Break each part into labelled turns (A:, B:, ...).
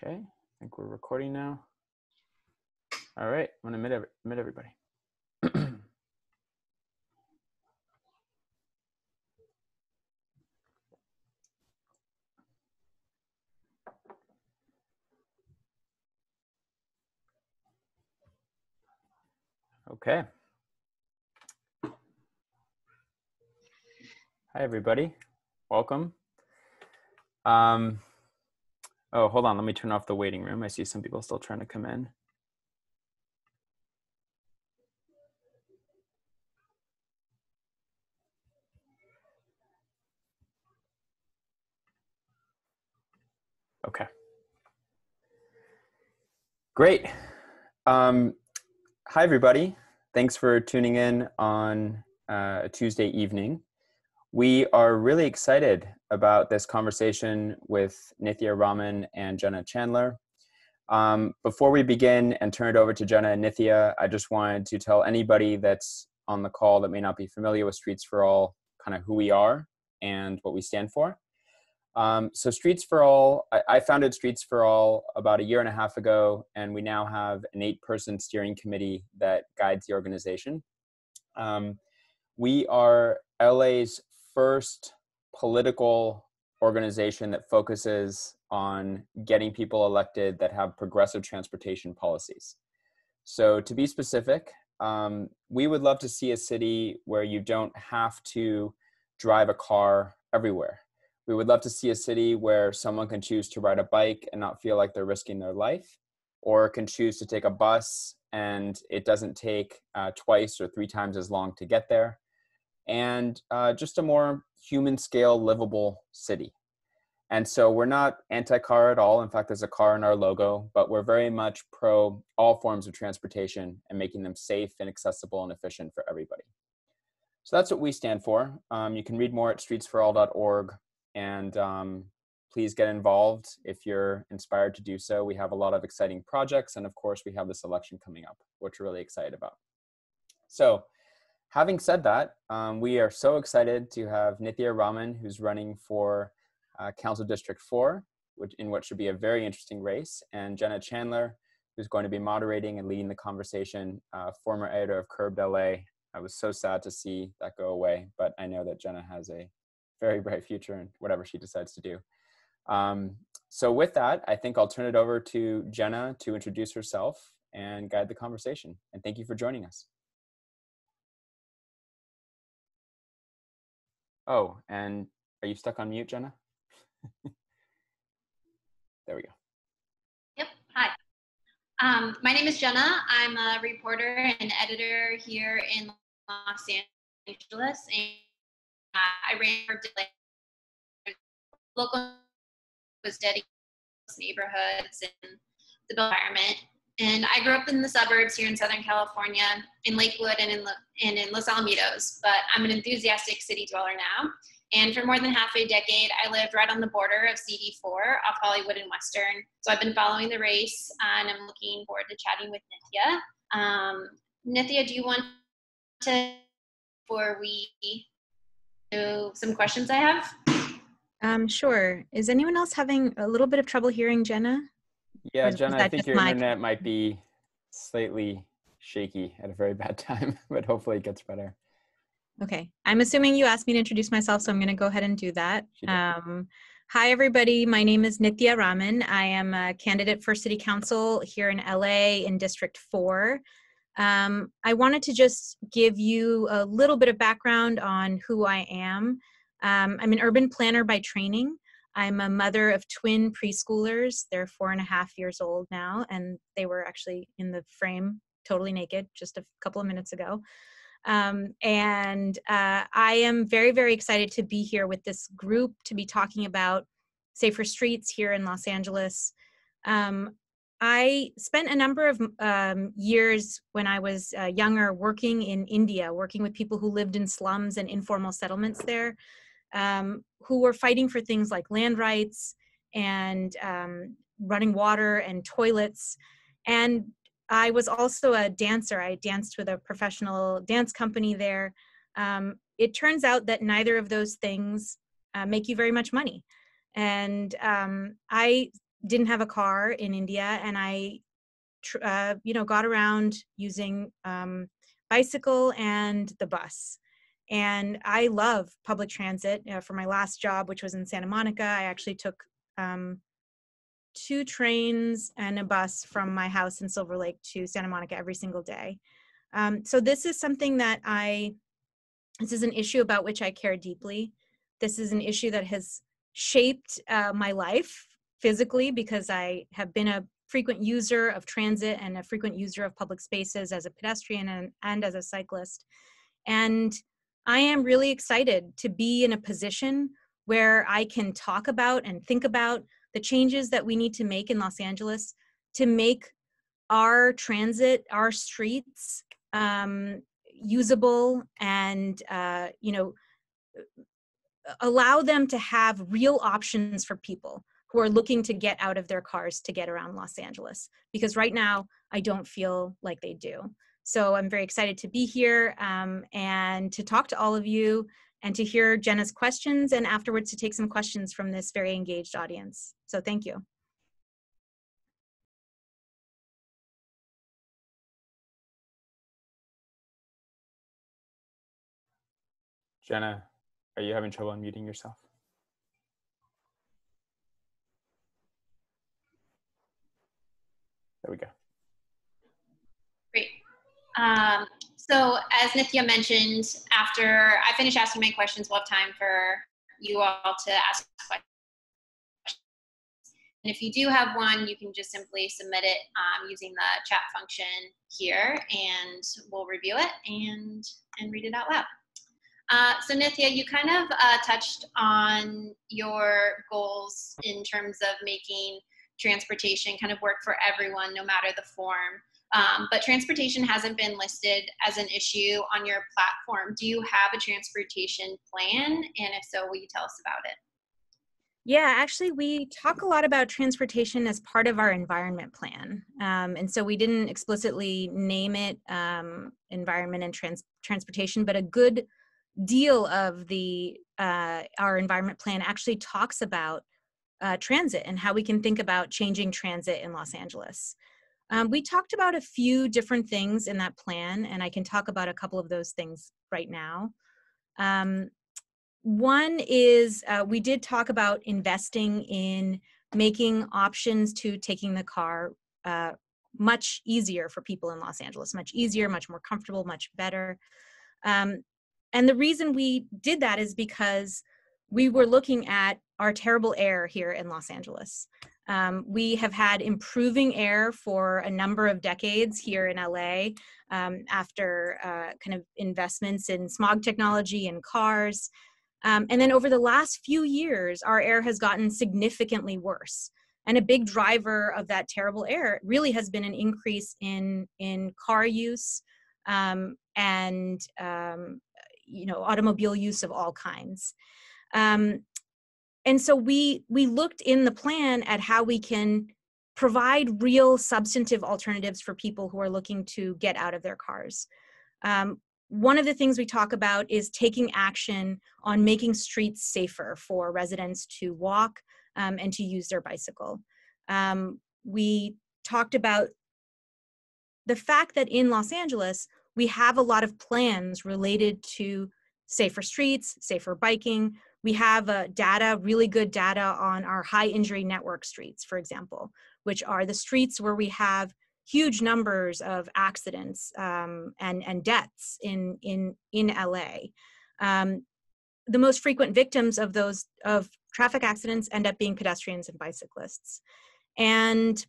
A: Okay, I think we're recording now. All right, I'm gonna admit everybody. Okay. Hi, everybody. Welcome. Oh, hold on. Let me turn off the waiting room. I see some people still trying to come in. Okay. Great. Hi, everybody. Thanks for tuning in on a Tuesday evening. We are really excited about this conversation with Nithya Raman and Jenna Chandler. Before we begin and turn it over to Jenna and Nithya, I just wanted to tell anybody that's on the call that may not be familiar with Streets for All, kind of who we are and what we stand for. So Streets for All, I founded Streets for All about 1.5 years ago, and we now have an 8-person steering committee that guides the organization. We are LA's first political organization that focuses on getting people elected that have progressive transportation policies. So to be specific, we would love to see a city where you don't have to drive a car everywhere. We would love to see a city where someone can choose to ride a bike and not feel like they're risking their life, or can choose to take a bus and it doesn't take twice or 3 times as long to get there. And just a more human scale, livable city. And so we're not anti-car at all. In fact, there's a car in our logo, but we're very much pro all forms of transportation and making them safe and accessible and efficient for everybody. So that's what we stand for. You can read more at streetsforall.org, and please get involved if you're inspired to do so. We have a lot of exciting projects, and of course we have this election coming up, which we're really excited about. So having said that, we are so excited to have Nithya Raman, who's running for Council District 4, in what should be a very interesting race, and Jenna Chandler, who's going to be moderating and leading the conversation, former editor of Curbed LA. I was so sad to see that go away, but I know that Jenna has a very bright future in whatever she decides to do. So with that, I think I'll turn it over to Jenna to introduce herself and guide the conversation. And thank you for joining us. Oh, and are you stuck on mute, Jenna? There we go.
B: Yep. Hi. My name is Jenna. I'm a reporter and editor here in Los Angeles, and I ran for local was dedicated to neighborhoods and the built environment. And I grew up in the suburbs here in Southern California, in Lakewood and in Los Alamitos, but I'm an enthusiastic city dweller now. And for more than half a decade, I lived right on the border of CD4 off Hollywood and Western. So I've been following the race, and I'm looking forward to chatting with Nithya. Nithya, do you want to, before we do some questions I have?
C: Sure. Is anyone else having a little bit of trouble hearing Jenna?
A: Yeah, Jenna, I think your internet might be slightly shaky at a very bad time, but hopefully it gets better.
C: Okay. I'm assuming you asked me to introduce myself, so I'm going to go ahead and do that. Hi, everybody. My name is Nithya Raman. I am a candidate for City Council here in LA in District 4. I wanted to just give you a little bit of background on who I am. I'm an urban planner by training. I'm a mother of twin preschoolers. They're 4.5 years old now, and they were actually in the frame totally naked just a couple of minutes ago. I am very, very excited to be here with this group to be talking about safer streets here in Los Angeles. I spent a number of years when I was younger working in India, working with people who lived in slums and informal settlements there, who were fighting for things like land rights and running water and toilets. And I was also a dancer. I danced with a professional dance company there. It turns out that neither of those things make you very much money. And I didn't have a car in India, and I got around using bicycle and the bus. And I love public transit. For my last job, which was in Santa Monica, I actually took 2 trains and a bus from my house in Silver Lake to Santa Monica every single day. So this is something that this is an issue about which I care deeply. This is an issue that has shaped my life physically, because I have been a frequent user of transit and a frequent user of public spaces as a pedestrian and as a cyclist. And I am really excited to be in a position where I can talk about and think about the changes that we need to make in Los Angeles to make our transit, our streets, usable, and allow them to have real options for people who are looking to get out of their cars to get around Los Angeles. Because right now, I don't feel like they do. So I'm very excited to be here and to talk to all of you and to hear Jenna's questions, and afterwards to take some questions from this very engaged audience. So thank you.
A: Jenna, are you having trouble unmuting yourself? There we go.
B: Great. So as Nithya mentioned, after I finish asking my questions, we'll have time for you all to ask questions. And if you do have one, you can just simply submit it using the chat function here, and we'll review it and read it out loud. So Nithya, you kind of touched on your goals in terms of making transportation kind of work for everyone, no matter the form. But transportation hasn't been listed as an issue on your platform. Do you have a transportation plan? And if so, will you tell us about it?
C: Yeah, actually, we talk a lot about transportation as part of our environment plan. And so we didn't explicitly name it environment and transportation, but a good deal of our environment plan actually talks about transit and how we can think about changing transit in Los Angeles. We talked about a few different things in that plan, and I can talk about a couple of those things right now. One is we did talk about investing in making options to taking the car much easier for people in Los Angeles, much easier, much more comfortable, much better. And the reason we did that is because we were looking at our terrible air here in Los Angeles. We have had improving air for a number of decades here in LA after kind of investments in smog technology and cars. And then over the last few years, our air has gotten significantly worse. And a big driver of that terrible air really has been an increase in car use and automobile use of all kinds. And so we looked in the plan at how we can provide real substantive alternatives for people who are looking to get out of their cars. One of the things we talk about is taking action on making streets safer for residents to walk and to use their bicycle. We talked about the fact that in Los Angeles, we have a lot of plans related to safer streets, safer biking. We have really good data on our high injury network streets, for example, which are the streets where we have huge numbers of accidents and deaths in LA. The most frequent victims of traffic accidents end up being pedestrians and bicyclists. And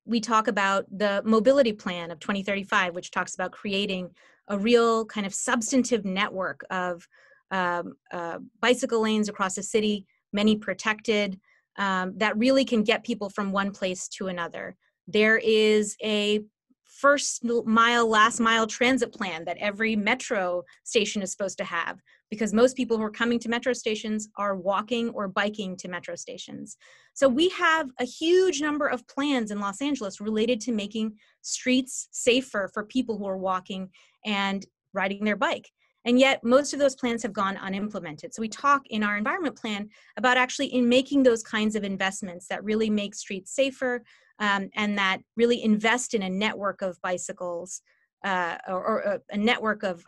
C: we talk about the mobility plan of 2035, which talks about creating a real kind of substantive network of bicycle lanes across the city, many protected, that really can get people from one place to another. There is a first mile, last mile transit plan that every metro station is supposed to have, because most people who are coming to metro stations are walking or biking to metro stations. So we have a huge number of plans in Los Angeles related to making streets safer for people who are walking and riding their bike. And yet most of those plans have gone unimplemented. So we talk in our environment plan about actually in making those kinds of investments that really make streets safer, and that really invest in a network of bicycles, or a network of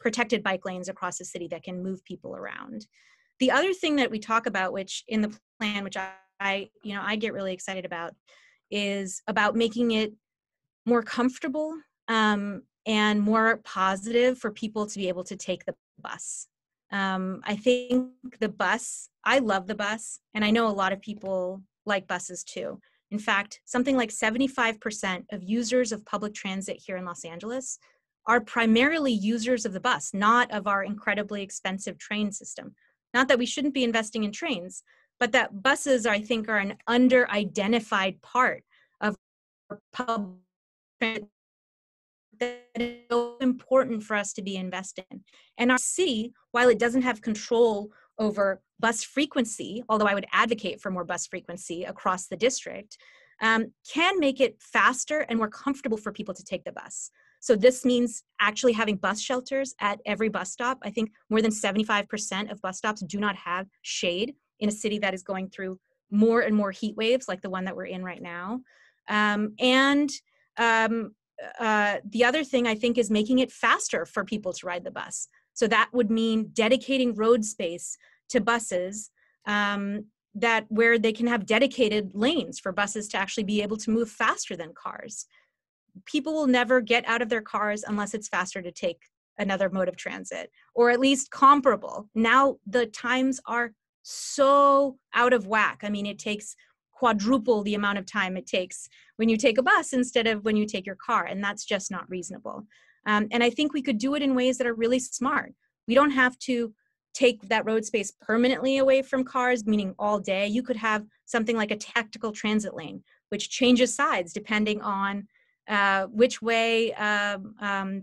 C: protected bike lanes across the city that can move people around. The other thing that we talk about, which in the plan, which I get really excited about, is about making it more comfortable and more positive for people to be able to take the bus. I think I love the bus, and I know a lot of people like buses too. In fact, something like 75% of users of public transit here in Los Angeles are primarily users of the bus, not of our incredibly expensive train system. Not that we shouldn't be investing in trains, but that buses, I think, are an under-identified part of public transit that is so important for us to be invested in. And our city, while it doesn't have control over bus frequency, although I would advocate for more bus frequency across the district, can make it faster and more comfortable for people to take the bus. So this means actually having bus shelters at every bus stop. I think more than 75% of bus stops do not have shade in a city that is going through more and more heat waves like the one that we're in right now. The other thing I think is making it faster for people to ride the bus. So that would mean dedicating road space to buses that where they can have dedicated lanes for buses to actually be able to move faster than cars. People will never get out of their cars unless it's faster to take another mode of transit, or at least comparable. Now the times are so out of whack. I mean, it takes quadruple the amount of time it takes when you take a bus instead of when you take your car, and that's just not reasonable. And I think we could do it in ways that are really smart. We don't have to take that road space permanently away from cars, meaning all day. You could have something like a tactical transit lane, which changes sides depending on which way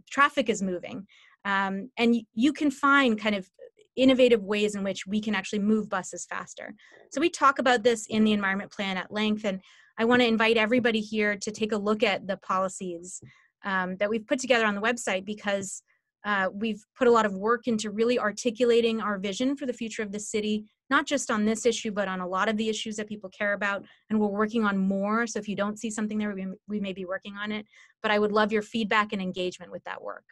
C: traffic is moving. And you can find kind of innovative ways in which we can actually move buses faster. So we talk about this in the environment plan at length, and I want to invite everybody here to take a look at the policies that we've put together on the website, because we've put a lot of work into really articulating our vision for the future of the city, not just on this issue, but on a lot of the issues that people care about, and we're working on more. So if you don't see something there, we may be working on it, but I would love your feedback and engagement with that work.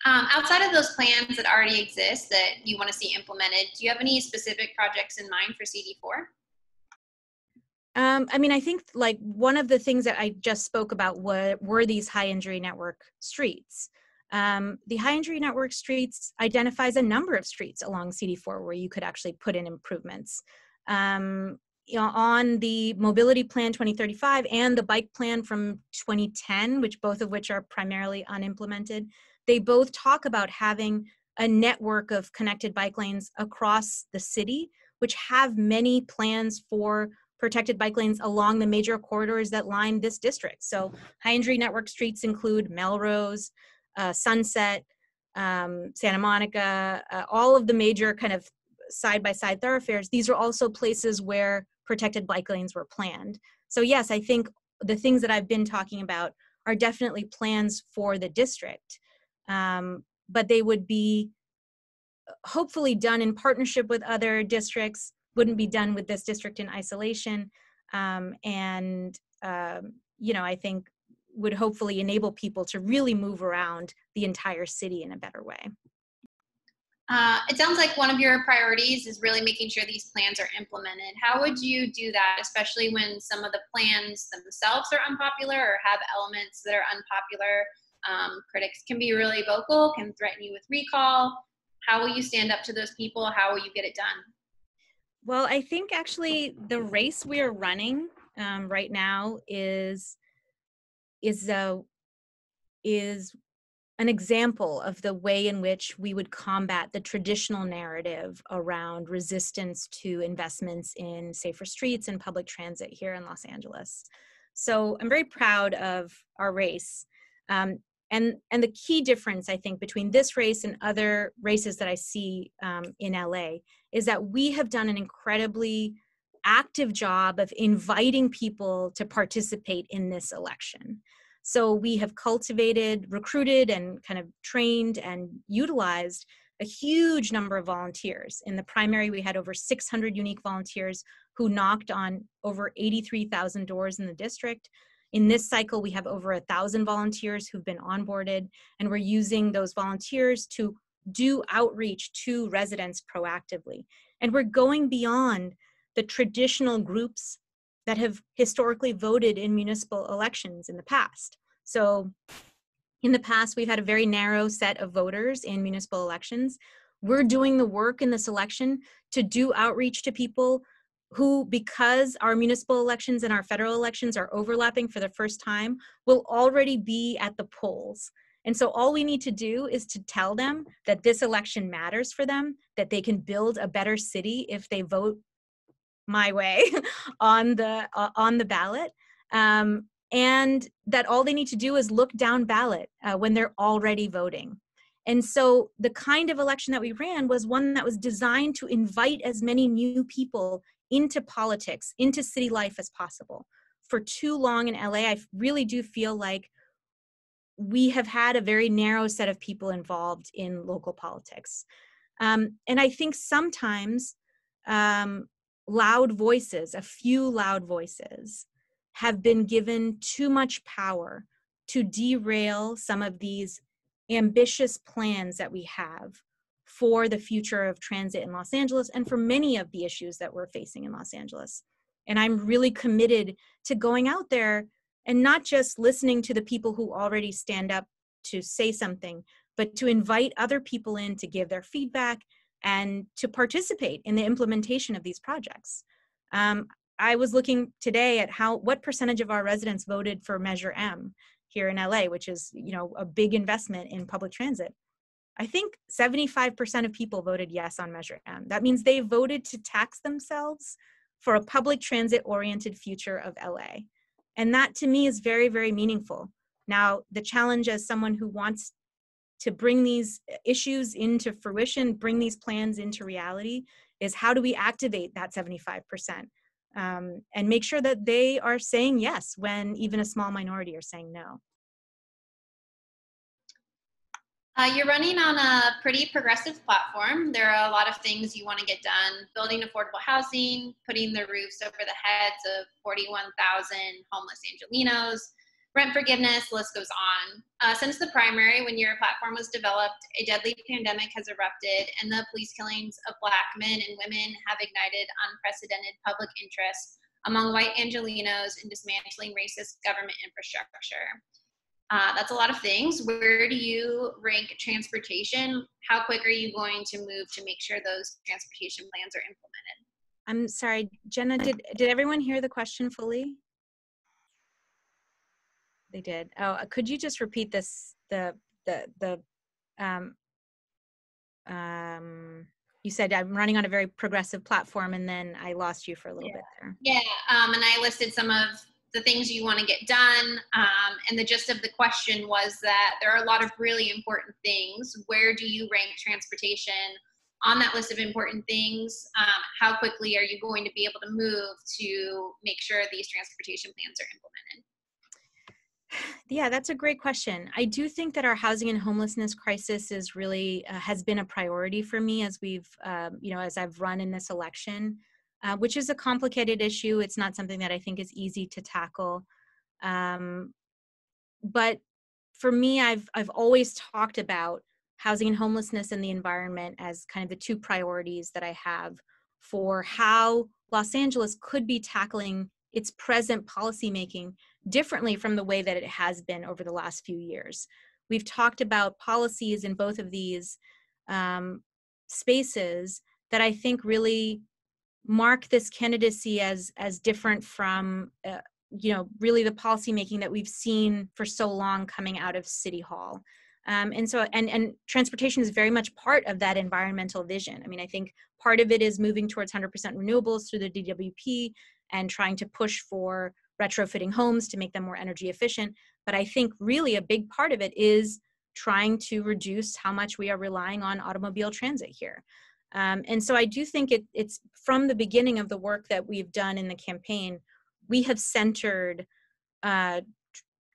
B: Outside of those plans that already exist that you want to see implemented, do you have any specific projects in mind for CD4?
C: I mean, I think like one of the things that I just spoke about were these high injury network streets. The high injury network streets identifies a number of streets along CD4 where you could actually put in improvements. On the mobility plan 2035 and the bike plan from 2010, both of which are primarily unimplemented, they both talk about having a network of connected bike lanes across the city, which have many plans for protected bike lanes along the major corridors that line this district. So high injury network streets include Melrose, Sunset, Santa Monica, all of the major kind of side-by-side thoroughfares. These are also places where protected bike lanes were planned. So yes, I think the things that I've been talking about are definitely plans for the district, but they would be hopefully done in partnership with other districts, wouldn't be done with this district in isolation, and I think would hopefully enable people to really move around the entire city in a better way.
B: It sounds like one of your priorities is really making sure these plans are implemented. How would you do that, especially when some of the plans themselves are unpopular or have elements that are unpopular? Critics can be really vocal, can threaten you with recall. How will you stand up to those people? How will you get it done?
C: Well, I think actually the race we are running right now is an example of the way in which we would combat the traditional narrative around resistance to investments in safer streets and public transit here in Los Angeles. So I'm very proud of our race. And the key difference, I think, between this race and other races that I see in LA is that we have done an incredibly active job of inviting people to participate in this election. So we have cultivated, recruited, and kind of trained and utilized a huge number of volunteers. In the primary, we had over 600 unique volunteers who knocked on over 83,000 doors in the district. In this cycle, we have over 1,000 volunteers who've been onboarded, and we're using those volunteers to do outreach to residents proactively. And we're going beyond the traditional groups that have historically voted in municipal elections in the past. So in the past, we've had a very narrow set of voters in municipal elections. We're doing the work in this election to do outreach to people who, because our municipal elections and our federal elections are overlapping for the first time, will already be at the polls. And so all we need to do is to tell them that this election matters for them, that they can build a better city if they vote my way on the ballot, and that all they need to do is look down ballot when they're already voting. And so the kind of election that we ran was one that was designed to invite as many new people into politics, into city life as possible. For too long in LA, I really do feel like we have had a very narrow set of people involved in local politics. And I think sometimes loud voices, a few loud voices, have been given too much power to derail some of these ambitious plans that we have for the future of transit in Los Angeles and for many of the issues that we're facing in Los Angeles. And I'm really committed to going out there and not just listening to the people who already stand up to say something, but to invite other people in to give their feedback and to participate in the implementation of these projects. I was looking today at what percentage of our residents voted for Measure M here in LA, which is, a big investment in public transit. I think 75% of people voted yes on Measure M. That means they voted to tax themselves for a public transit-oriented future of LA. And that to me is very, very meaningful. Now, the challenge as someone who wants to bring these issues into fruition, bring these plans into reality, is how do we activate that 75% and make sure that they are saying yes when even a small minority are saying no.
B: You're running on a pretty progressive platform. There are a lot of things you want to get done: building affordable housing, putting the roofs over the heads of 41,000 homeless Angelenos, rent forgiveness, the list goes on. Since the primary, when your platform was developed, a deadly pandemic has erupted, and the police killings of Black men and women have ignited unprecedented public interest among white Angelenos in dismantling racist government infrastructure. That's a lot of things. Where do you rank transportation? How quick are you going to move to make sure those transportation plans are implemented?
C: I'm sorry, Jenna, did everyone hear the question fully? They did. Oh, could you just repeat this? You said I'm running on a very progressive platform, and then I lost you for a little bit there.
B: Yeah, and I listed some of the things you want to get done, and the gist of the question was that there are a lot of really important things. Where do you rank transportation on that list of important things? How quickly are you going to be able to move to make sure these transportation plans are implemented?
C: Yeah, that's a great question. I do think that our housing and homelessness crisis is really has been a priority for me as we've, as I've run in this election, which is a complicated issue. It's not something that I think is easy to tackle. But for me, I've always talked about housing and homelessness and the environment as kind of the two priorities that I have for how Los Angeles could be tackling its present policymaking differently from the way that it has been over the last few years. We've talked about policies in both of these spaces that I think really mark this candidacy as different from really the policymaking that we've seen for so long coming out of City Hall. And transportation is very much part of that environmental vision. I mean, I think part of it is moving towards 100% renewables through the DWP and trying to push for retrofitting homes to make them more energy efficient. But I think really a big part of it is trying to reduce how much we are relying on automobile transit here. And so I do think it's from the beginning of the work that we've done in the campaign, we have centered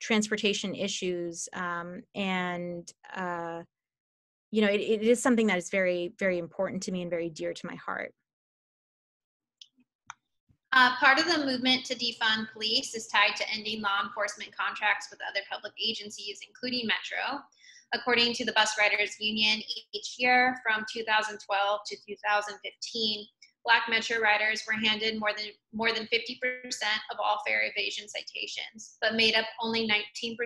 C: transportation issues. You know, it is something that is very, very important to me and very dear to my heart.
B: Part of the movement to defund police is tied to ending law enforcement contracts with other public agencies, including Metro. According to the Bus Riders Union, each year from 2012 to 2015, Black Metro riders were handed more than 50% of all fare evasion citations, but made up only 19%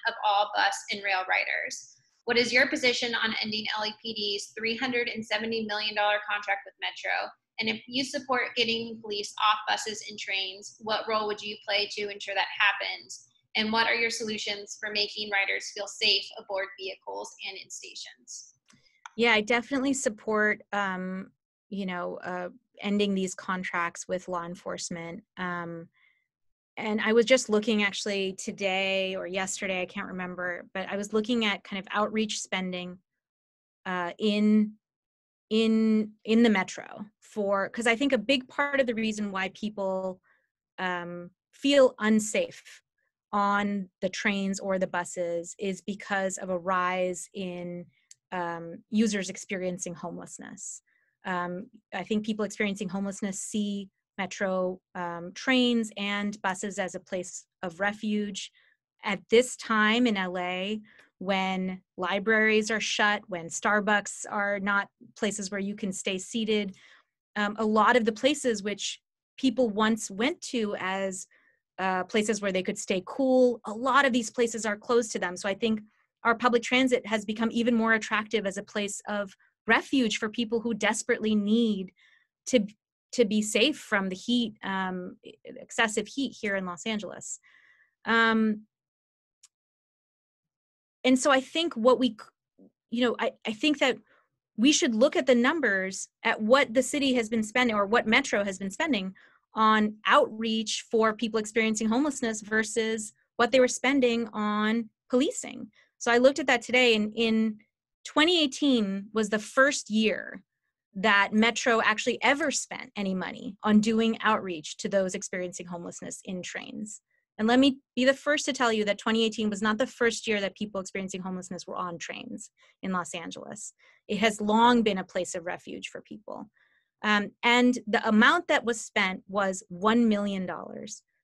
B: of all bus and rail riders. What is your position on ending LAPD's $370 million contract with Metro? And if you support getting police off buses and trains, what role would you play to ensure that happens? And what are your solutions for making riders feel safe aboard vehicles and in stations?
C: Yeah, I definitely support, ending these contracts with law enforcement. And I was just looking actually today or yesterday, I can't remember, but I was looking at kind of outreach spending in the metro because I think a big part of the reason why people feel unsafe on the trains or the buses is because of a rise in users experiencing homelessness. I think people experiencing homelessness see metro trains and buses as a place of refuge. At this time in LA, when libraries are shut, when Starbucks are not places where you can stay seated, a lot of the places which people once went to as places where they could stay cool, a lot of these places are closed to them. So I think our public transit has become even more attractive as a place of refuge for people who desperately need to be safe from the heat, excessive heat here in Los Angeles. And so I think I think that we should look at the numbers at what the city has been spending or what Metro has been spending on outreach for people experiencing homelessness versus what they were spending on policing. So I looked at that today, and in 2018 was the first year that Metro actually ever spent any money on doing outreach to those experiencing homelessness in trains. And let me be the first to tell you that 2018 was not the first year that people experiencing homelessness were on trains in Los Angeles. It has long been a place of refuge for people. And the amount that was spent was $1 million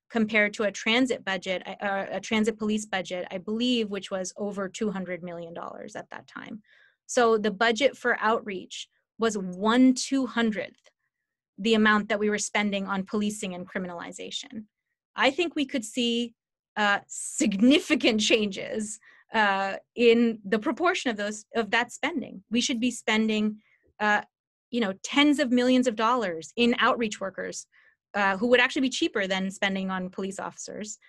C: compared to a transit budget, a transit police budget, I believe, which was over $200 million at that time. So the budget for outreach was 1/200th the amount that we were spending on policing and criminalization. I think we could see significant changes in the proportion of that spending. We should be spending, tens of millions of dollars in outreach workers who would actually be cheaper than spending on police officers.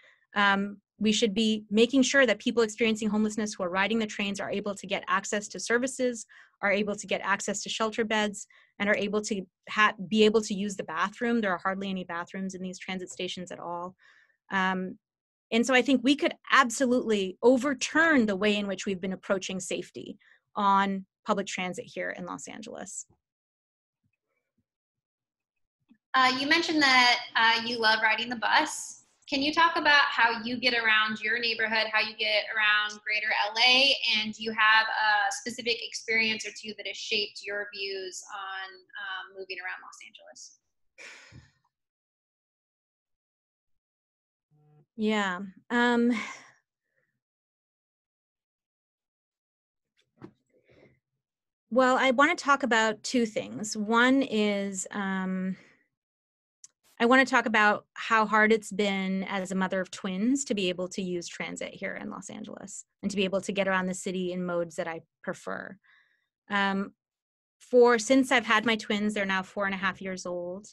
C: We should be making sure that people experiencing homelessness who are riding the trains are able to get access to services, are able to get access to shelter beds, and are able to be able to use the bathroom. There are hardly any bathrooms in these transit stations at all. And so I think we could absolutely overturn the way in which we've been approaching safety on public transit here in Los Angeles.
B: You mentioned that you love riding the bus. Can you talk about how you get around your neighborhood, how you get around greater LA, and do you have a specific experience or two that has shaped your views on moving around Los Angeles?
C: Yeah. Well, I want to talk about two things. One is I want to talk about how hard it's been as a mother of twins to be able to use transit here in Los Angeles and to be able to get around the city in modes that I prefer. Since I've had my twins, they're now 4.5 years old.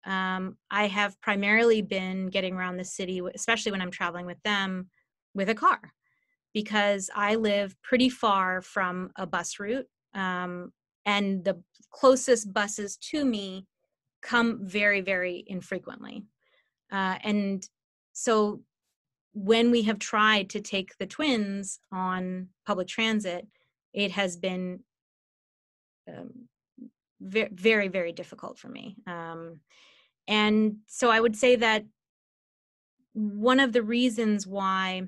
C: I have primarily been getting around the city, especially when I'm traveling with them, with a car, because I live pretty far from a bus route, and the closest buses to me come very, very infrequently. And so when we have tried to take the twins on public transit, it has been very, very difficult for me. And so I would say that one of the reasons why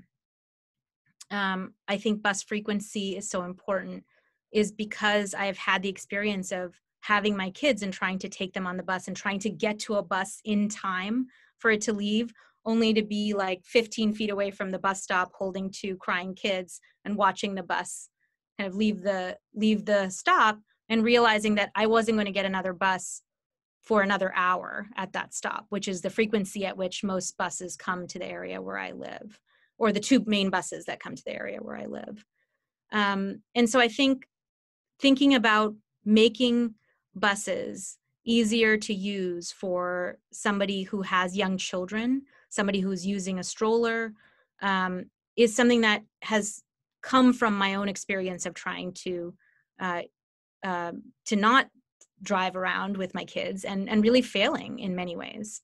C: I think bus frequency is so important is because I've had the experience of having my kids and trying to take them on the bus and trying to get to a bus in time for it to leave, only to be like 15 feet away from the bus stop holding two crying kids and watching the bus kind of leave the stop and realizing that I wasn't going to get another bus for another hour at that stop, which is the frequency at which most buses come to the area where I live, or the two main buses that come to the area where I live. And so I think thinking about making buses easier to use for somebody who has young children, somebody who's using a stroller, is something that has come from my own experience of trying to not drive around with my kids and really failing in many ways.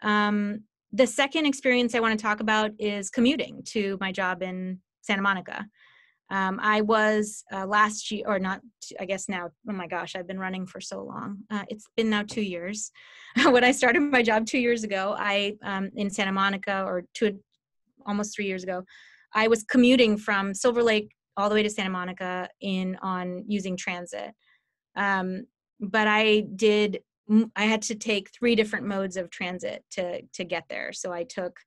C: The second experience I want to talk about is commuting to my job in Santa Monica. I was last year, or not, I guess now, oh my gosh, I've been running for so long. It's been now 2 years. When I started my job 2 years ago, in Santa Monica, or almost 3 years ago, I was commuting from Silver Lake all the way to Santa Monica on using transit. But I had to take 3 different modes of transit to get there. So I took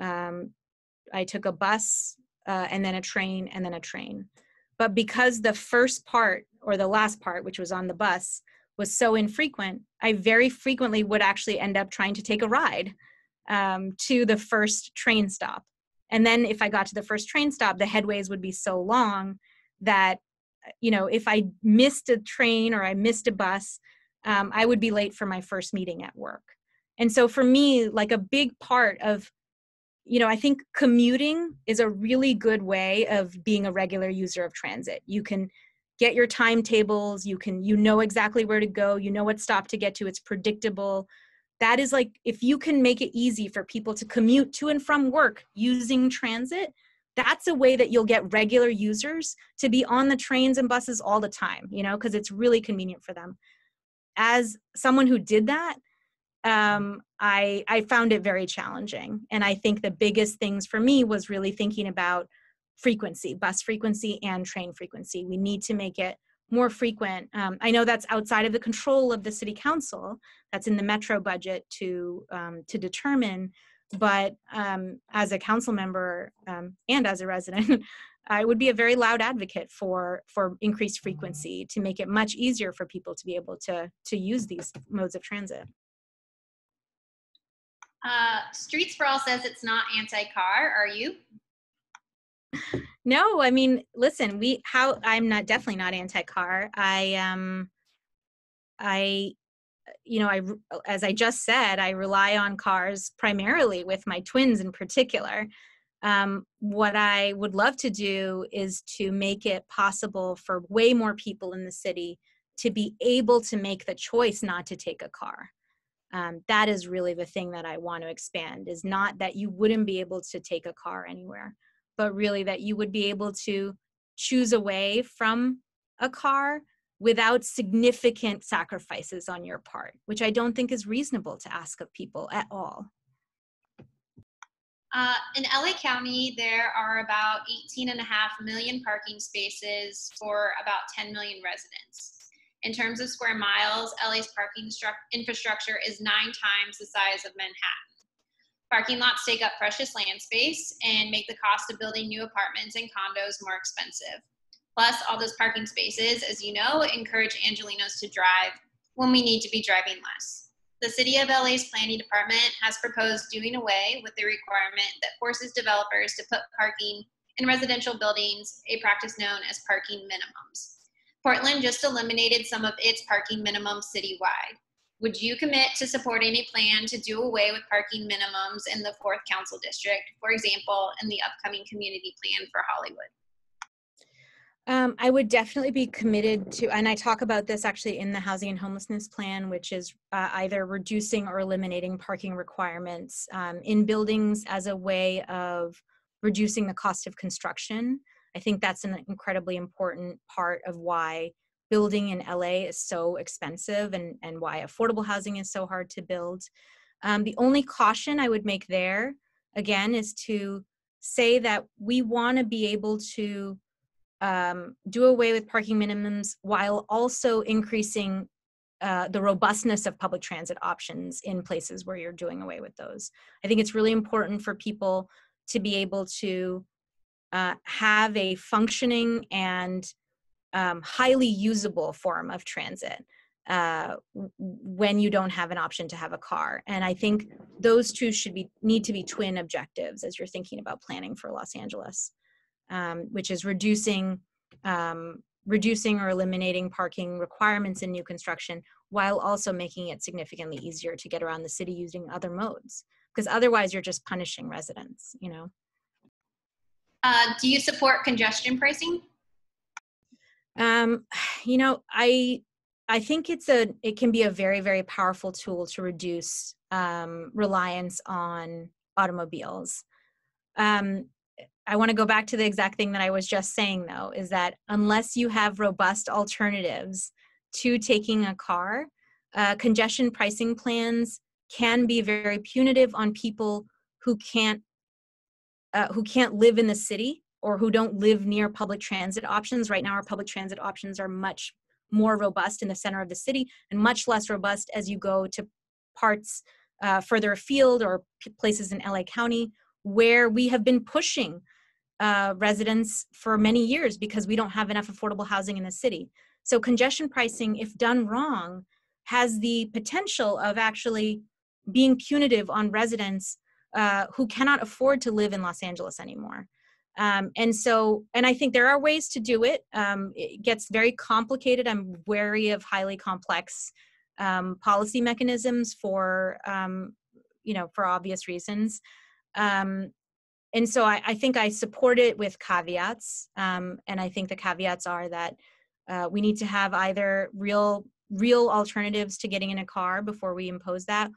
C: a bus, and then a train, and then a train. But because the first part, or the last part, which was on the bus, was so infrequent, I very frequently would actually end up trying to take a ride to the first train stop. And then if I got to the first train stop, the headways would be so long that, if I missed a train or I missed a bus, I would be late for my first meeting at work. And so for me, like a big part of, I think commuting is a really good way of being a regular user of transit. You can get your timetables, you know exactly where to go, you know what stop to get to, it's predictable. That is like, if you can make it easy for people to commute to and from work using transit, that's a way that you'll get regular users to be on the trains and buses all the time, because it's really convenient for them. As someone who did that, I found it very challenging. And I think the biggest things for me was really thinking about frequency, bus frequency and train frequency. We need to make it more frequent. I know that's outside of the control of the city council. That's in the metro budget to determine. But as a council member and as a resident, I would be a very loud advocate for increased frequency to make it much easier for people to be able to use these modes of transit.
B: Streets for All says it's not anti-car. Are you?
C: No, I mean, listen, I'm definitely not anti-car. As I just said, I rely on cars primarily with my twins in particular. What I would love to do is to make it possible for way more people in the city to be able to make the choice not to take a car. That is really the thing that I want to expand, is not that you wouldn't be able to take a car anywhere, but really that you would be able to choose away from a car without significant sacrifices on your part, which I don't think is reasonable to ask of people at all.
B: In LA County, there are about 18.5 million parking spaces for about 10 million residents. In terms of square miles, LA's parking infrastructure is 9 times the size of Manhattan. Parking lots take up precious land space and make the cost of building new apartments and condos more expensive. Plus, all those parking spaces, as you know, encourage Angelenos to drive when we need to be driving less. The City of LA's planning department has proposed doing away with the requirement that forces developers to put parking in residential buildings, a practice known as parking minimums. Portland just eliminated some of its parking minimums citywide. Would you commit to supporting a plan to do away with parking minimums in the 4th Council District, for example, in the upcoming community plan for Hollywood?
C: I would definitely be committed to, and I talk about this actually in the housing and homelessness plan, which is either reducing or eliminating parking requirements in buildings as a way of reducing the cost of construction. I think that's an incredibly important part of why building in LA is so expensive and why affordable housing is so hard to build. The only caution I would make there, again, is to say that we want to be able to do away with parking minimums while also increasing the robustness of public transit options in places where you're doing away with those. I think it's really important for people to be able to have a functioning and highly usable form of transit when you don't have an option to have a car. And I think those two need to be twin objectives as you're thinking about planning for Los Angeles, which is reducing or eliminating parking requirements in new construction while also making it significantly easier to get around the city using other modes. Because otherwise you're just punishing residents, you know.
B: Do you support congestion pricing?
C: You know, I think it can be a very, very powerful tool to reduce reliance on automobiles. I want to go back to the exact thing that I was just saying, though, is that unless you have robust alternatives to taking a car, congestion pricing plans can be very punitive on people who can't live in the city or who don't live near public transit options. Right now, our public transit options are much more robust in the center of the city and much less robust as you go to parts further afield or places in LA County, where we have been pushing residents for many years because we don't have enough affordable housing in the city. So congestion pricing, if done wrong, has the potential of actually being punitive on residents who cannot afford to live in Los Angeles anymore. And I think there are ways to do it. It gets very complicated. I'm wary of highly complex policy mechanisms for obvious reasons. And so I think I support it with caveats. And I think the caveats are that we need to have either real alternatives to getting in a car before we impose that,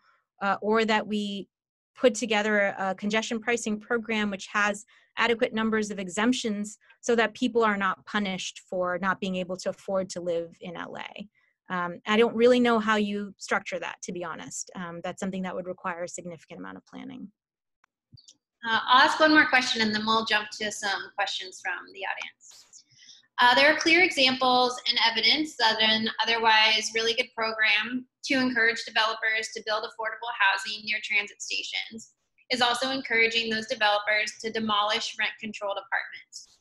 C: or that we put together a congestion pricing program which has adequate numbers of exemptions so that people are not punished for not being able to afford to live in LA. I don't really know how you structure that, to be honest. That's something that would require a significant amount of planning.
B: I'll ask one more question and then we'll jump to some questions from the audience. There are clear examples and evidence that an otherwise really good program to encourage developers to build affordable housing near transit stations is also encouraging those developers to demolish rent-controlled apartments.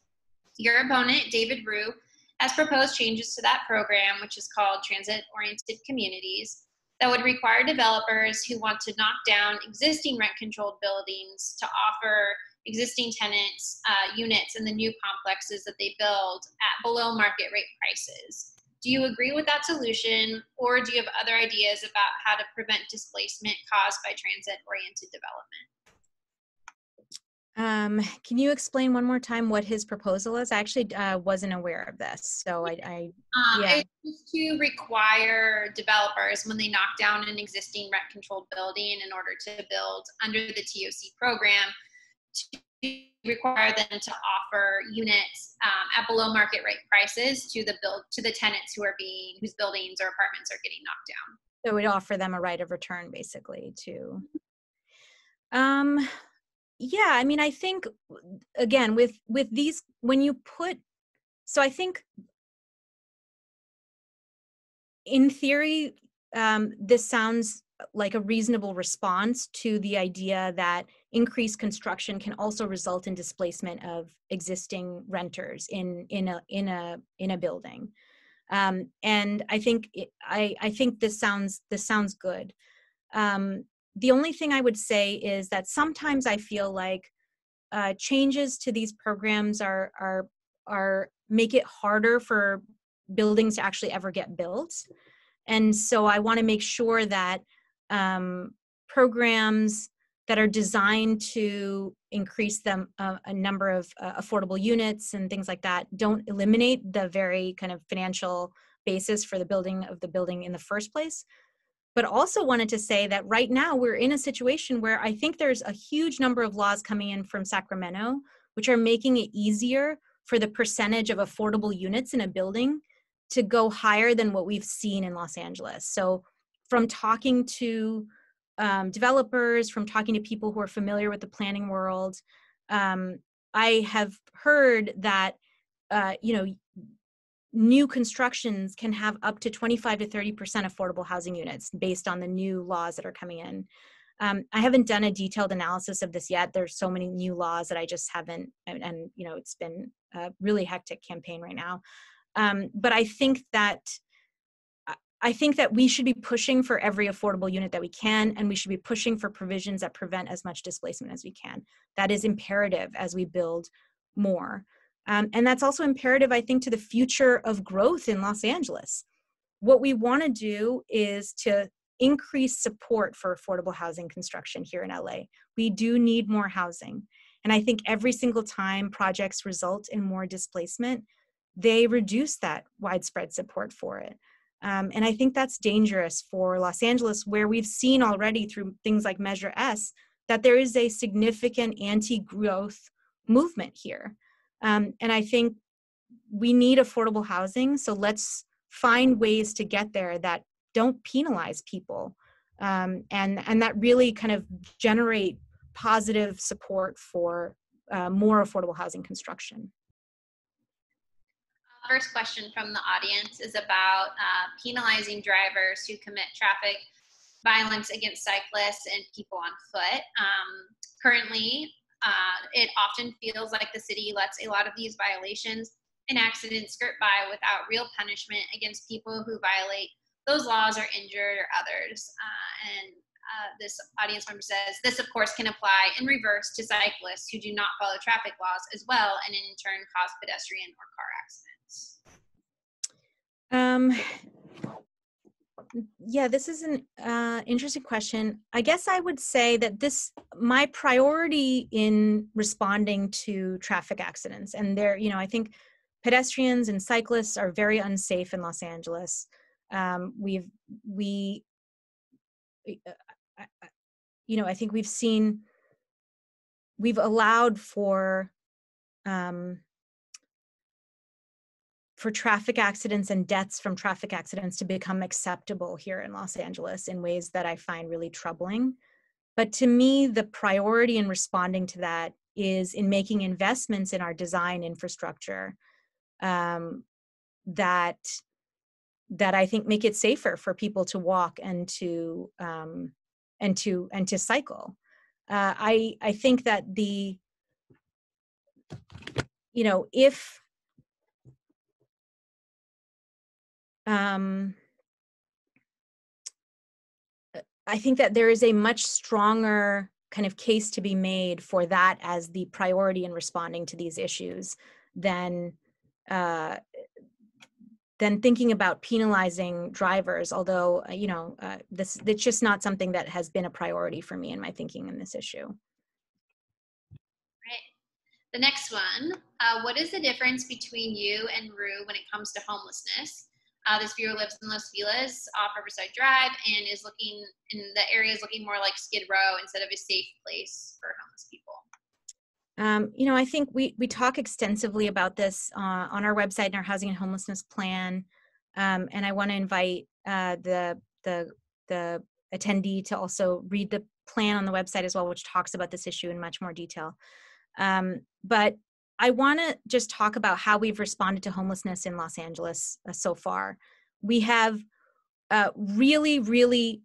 B: Your opponent, David Rue, has proposed changes to that program, which is called transit-oriented communities, that would require developers who want to knock down existing rent-controlled buildings to offer existing tenants units in the new complexes that they build at below market rate prices. Do you agree with that solution, or do you have other ideas about how to prevent displacement caused by transit-oriented development?
C: Can you explain one more time what his proposal is? I actually wasn't aware of this, so yeah.
B: It's to require developers, when they knock down an existing rent-controlled building in order to build under the TOC program, to require them to offer units at below market rate prices to the tenants whose buildings or apartments are getting knocked down.
C: So it would offer them a right of return, basically, to. Yeah, I mean, I think, again, with these, when you put, so I think in theory, this sounds like a reasonable response to the idea that increased construction can also result in displacement of existing renters in a building. And I think I think this sounds good. The only thing I would say is that sometimes I feel like changes to these programs are make it harder for buildings to actually ever get built. And so I want to make sure that programs that are designed to increase a number of affordable units and things like that don't eliminate the very kind of financial basis for the building in the first place. But also wanted to say that right now we're in a situation where I think there's a huge number of laws coming in from Sacramento, which are making it easier for the percentage of affordable units in a building to go higher than what we've seen in Los Angeles. So from talking to developers, from talking to people who are familiar with the planning world, I have heard that, new constructions can have up to 25 to 30% affordable housing units based on the new laws that are coming in. I haven't done a detailed analysis of this yet. There's so many new laws that I just haven't, and it's been a really hectic campaign right now. But I think that we should be pushing for every affordable unit that we can, and we should be pushing for provisions that prevent as much displacement as we can. That is imperative as we build more. And that's also imperative, I think, to the future of growth in Los Angeles. What we want to do is to increase support for affordable housing construction here in LA. We do need more housing. And I think every single time projects result in more displacement, they reduce that widespread support for it. And I think that's dangerous for Los Angeles, where we've seen already through things like Measure S that there is a significant anti-growth movement here. And I think we need affordable housing, so let's find ways to get there that don't penalize people, and that really kind of generate positive support for more affordable housing construction.
B: First question from the audience is about penalizing drivers who commit traffic violence against cyclists and people on foot. Currently, it often feels like the city lets a lot of these violations and accidents skirt by without real punishment against people who violate those laws or injured or others. This audience member says, this of course can apply in reverse to cyclists who do not follow traffic laws as well, and in turn cause pedestrian or car accidents.
C: Yeah, this is an interesting question. I guess I would say that my priority in responding to traffic accidents, and I think pedestrians and cyclists are very unsafe in Los Angeles. I think we've allowed for traffic accidents and deaths from traffic accidents to become acceptable here in Los Angeles in ways that I find really troubling. But to me, the priority in responding to that is in making investments in our design infrastructure that I think make it safer for people to walk and to cycle. I think that if I think that there is a much stronger kind of case to be made for that as the priority in responding to these issues than thinking about penalizing drivers, although, it's just not something that has been a priority for me in my thinking in this issue.
B: Right. The next one, what is the difference between you and Rue when it comes to homelessness? This viewer lives in Los Feliz off Riverside Drive and is looking more like Skid Row instead of a safe place for homeless people.
C: I think we talk extensively about this on our website and our housing and homelessness plan. And I want to invite the attendee to also read the plan on the website as well, which talks about this issue in much more detail. But I want to just talk about how we've responded to homelessness in Los Angeles so far. We have really, really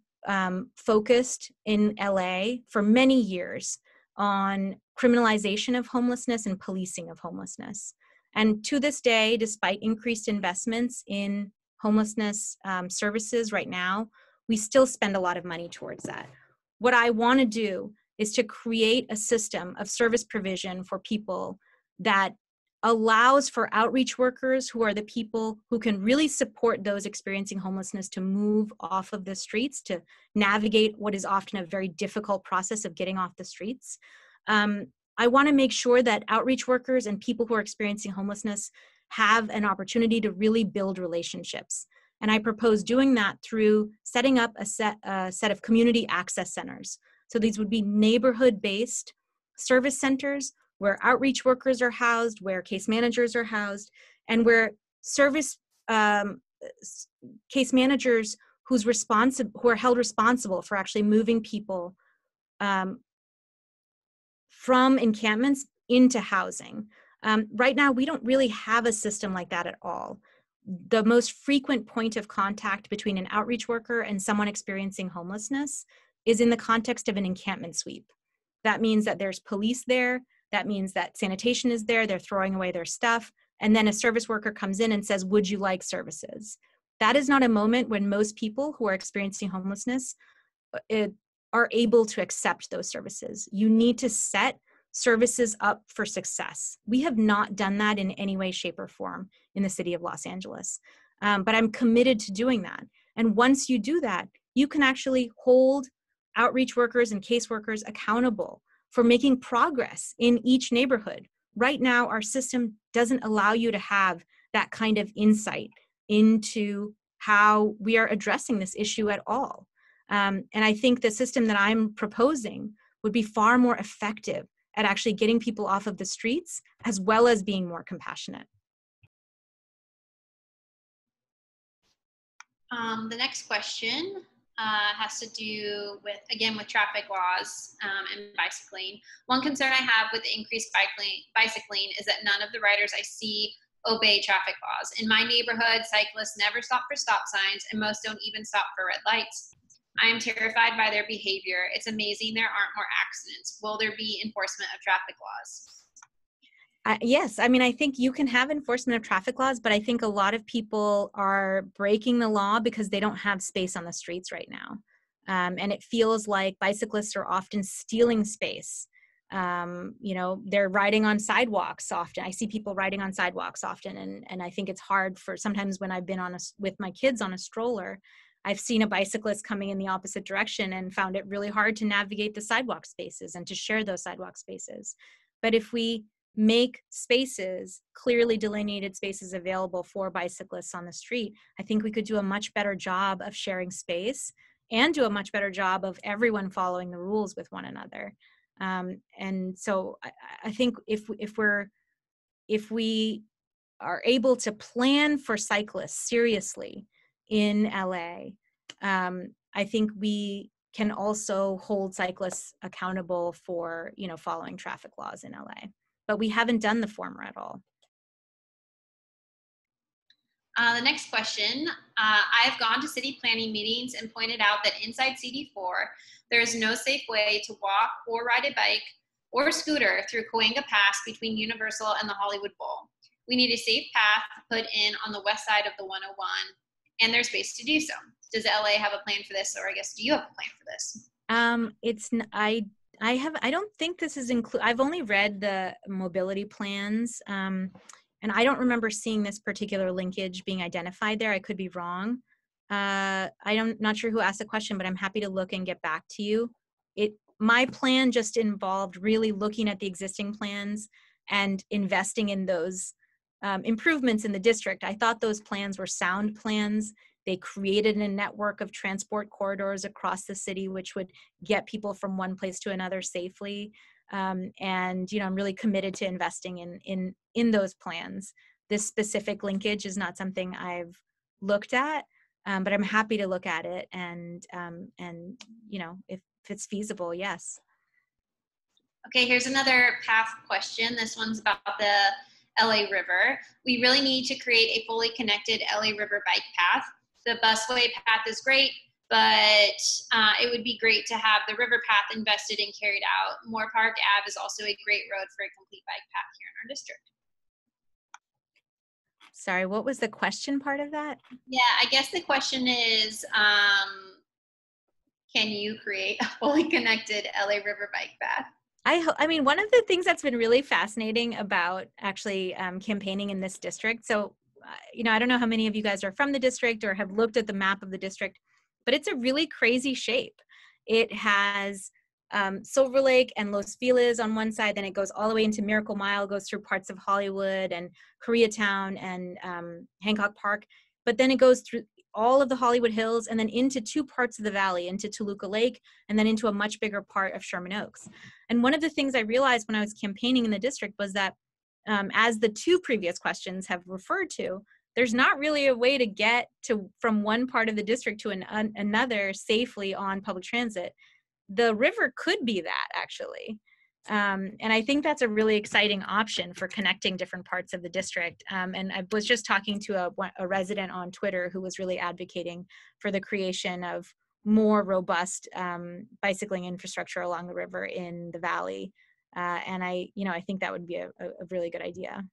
C: focused in LA for many years on criminalization of homelessness and policing of homelessness. And to this day, despite increased investments in homelessness services right now, we still spend a lot of money towards that. What I want to do is to create a system of service provision for people that allows for outreach workers, who are the people who can really support those experiencing homelessness, to move off of the streets, to navigate what is often a very difficult process of getting off the streets. I want to make sure that outreach workers and people who are experiencing homelessness have an opportunity to really build relationships. And I propose doing that through setting up a set of community access centers. So these would be neighborhood-based service centers where outreach workers are housed, where case managers are housed, and where service case managers who are held responsible for actually moving people from encampments into housing. Right now, we don't really have a system like that at all. The most frequent point of contact between an outreach worker and someone experiencing homelessness is in the context of an encampment sweep. That means that there's police there. That means that sanitation is there. They're throwing away their stuff. And then a service worker comes in and says, would you like services? That is not a moment when most people who are experiencing homelessness are able to accept those services. You need to set services up for success. We have not done that in any way, shape, or form in the city of Los Angeles. But I'm committed to doing that. And once you do that, you can actually hold outreach workers and caseworkers accountable for making progress in each neighborhood. Right now, our system doesn't allow you to have that kind of insight into how we are addressing this issue at all. And I think the system that I'm proposing would be far more effective at actually getting people off of the streets, as well as being more compassionate.
B: The next question has to do with, again, with traffic laws and bicycling. One concern I have with the increased bicycling is that none of the riders I see obey traffic laws. In my neighborhood, cyclists never stop for stop signs, and most don't even stop for red lights. I am terrified by their behavior. It's amazing there aren't more accidents. Will there be enforcement of traffic laws?
C: Yes, I mean, I think you can have enforcement of traffic laws, but I think a lot of people are breaking the law because they don't have space on the streets right now. And it feels like bicyclists are often stealing space. They're riding on sidewalks often. I see people riding on sidewalks often. And I think it's hard for sometimes when I've been with my kids on a stroller, I've seen a bicyclist coming in the opposite direction and found it really hard to navigate the sidewalk spaces and to share those sidewalk spaces. But if we make spaces, clearly delineated spaces available for bicyclists on the street, I think we could do a much better job of sharing space and do a much better job of everyone following the rules with one another. And so I think if we are able to plan for cyclists seriously in LA, I think we can also hold cyclists accountable for, following traffic laws in LA. But we haven't done the former at all.
B: The next question, I've gone to city planning meetings and pointed out that inside CD4, there is no safe way to walk or ride a bike or scooter through Cahuenga Pass between Universal and the Hollywood Bowl. We need a safe path put in on the west side of the 101, and there's space to do so. Does LA have a plan for this, or I guess, do you have a plan for this?
C: I don't think this is I've only read the mobility plans, and I don't remember seeing this particular linkage being identified there. I could be wrong. I'm not sure who asked the question, but I'm happy to look and get back to you. My plan just involved really looking at the existing plans and investing in those improvements in the district. I thought those plans were sound plans. They created a network of transport corridors across the city, which would get people from one place to another safely. And I'm really committed to investing in those plans. This specific linkage is not something I've looked at, but I'm happy to look at it. And if it's feasible, yes.
B: Okay, here's another path question. This one's about the LA River. We really need to create a fully connected LA River bike path. The busway path is great, but it would be great to have the river path invested and carried out. Moore Park Ave is also a great road for a complete bike path here in our district.
C: Sorry, what was the question part of that?
B: Yeah, I guess the question is, can you create a fully connected LA River bike path?
C: I mean, one of the things that's been really fascinating about actually campaigning in this district, so I don't know how many of you guys are from the district or have looked at the map of the district, but it's a really crazy shape. It has Silver Lake and Los Feliz on one side, then it goes all the way into Miracle Mile, goes through parts of Hollywood and Koreatown and Hancock Park, but then it goes through all of the Hollywood Hills and then into two parts of the valley, into Toluca Lake, and then into a much bigger part of Sherman Oaks. And one of the things I realized when I was campaigning in the district was that as the two previous questions have referred to, there's not really a way to get from one part of the district to another safely on public transit. The river could be that, actually. And I think that's a really exciting option for connecting different parts of the district. And I was just talking to a resident on Twitter who was really advocating for the creation of more robust bicycling infrastructure along the river in the valley. And I think that would be a really good idea.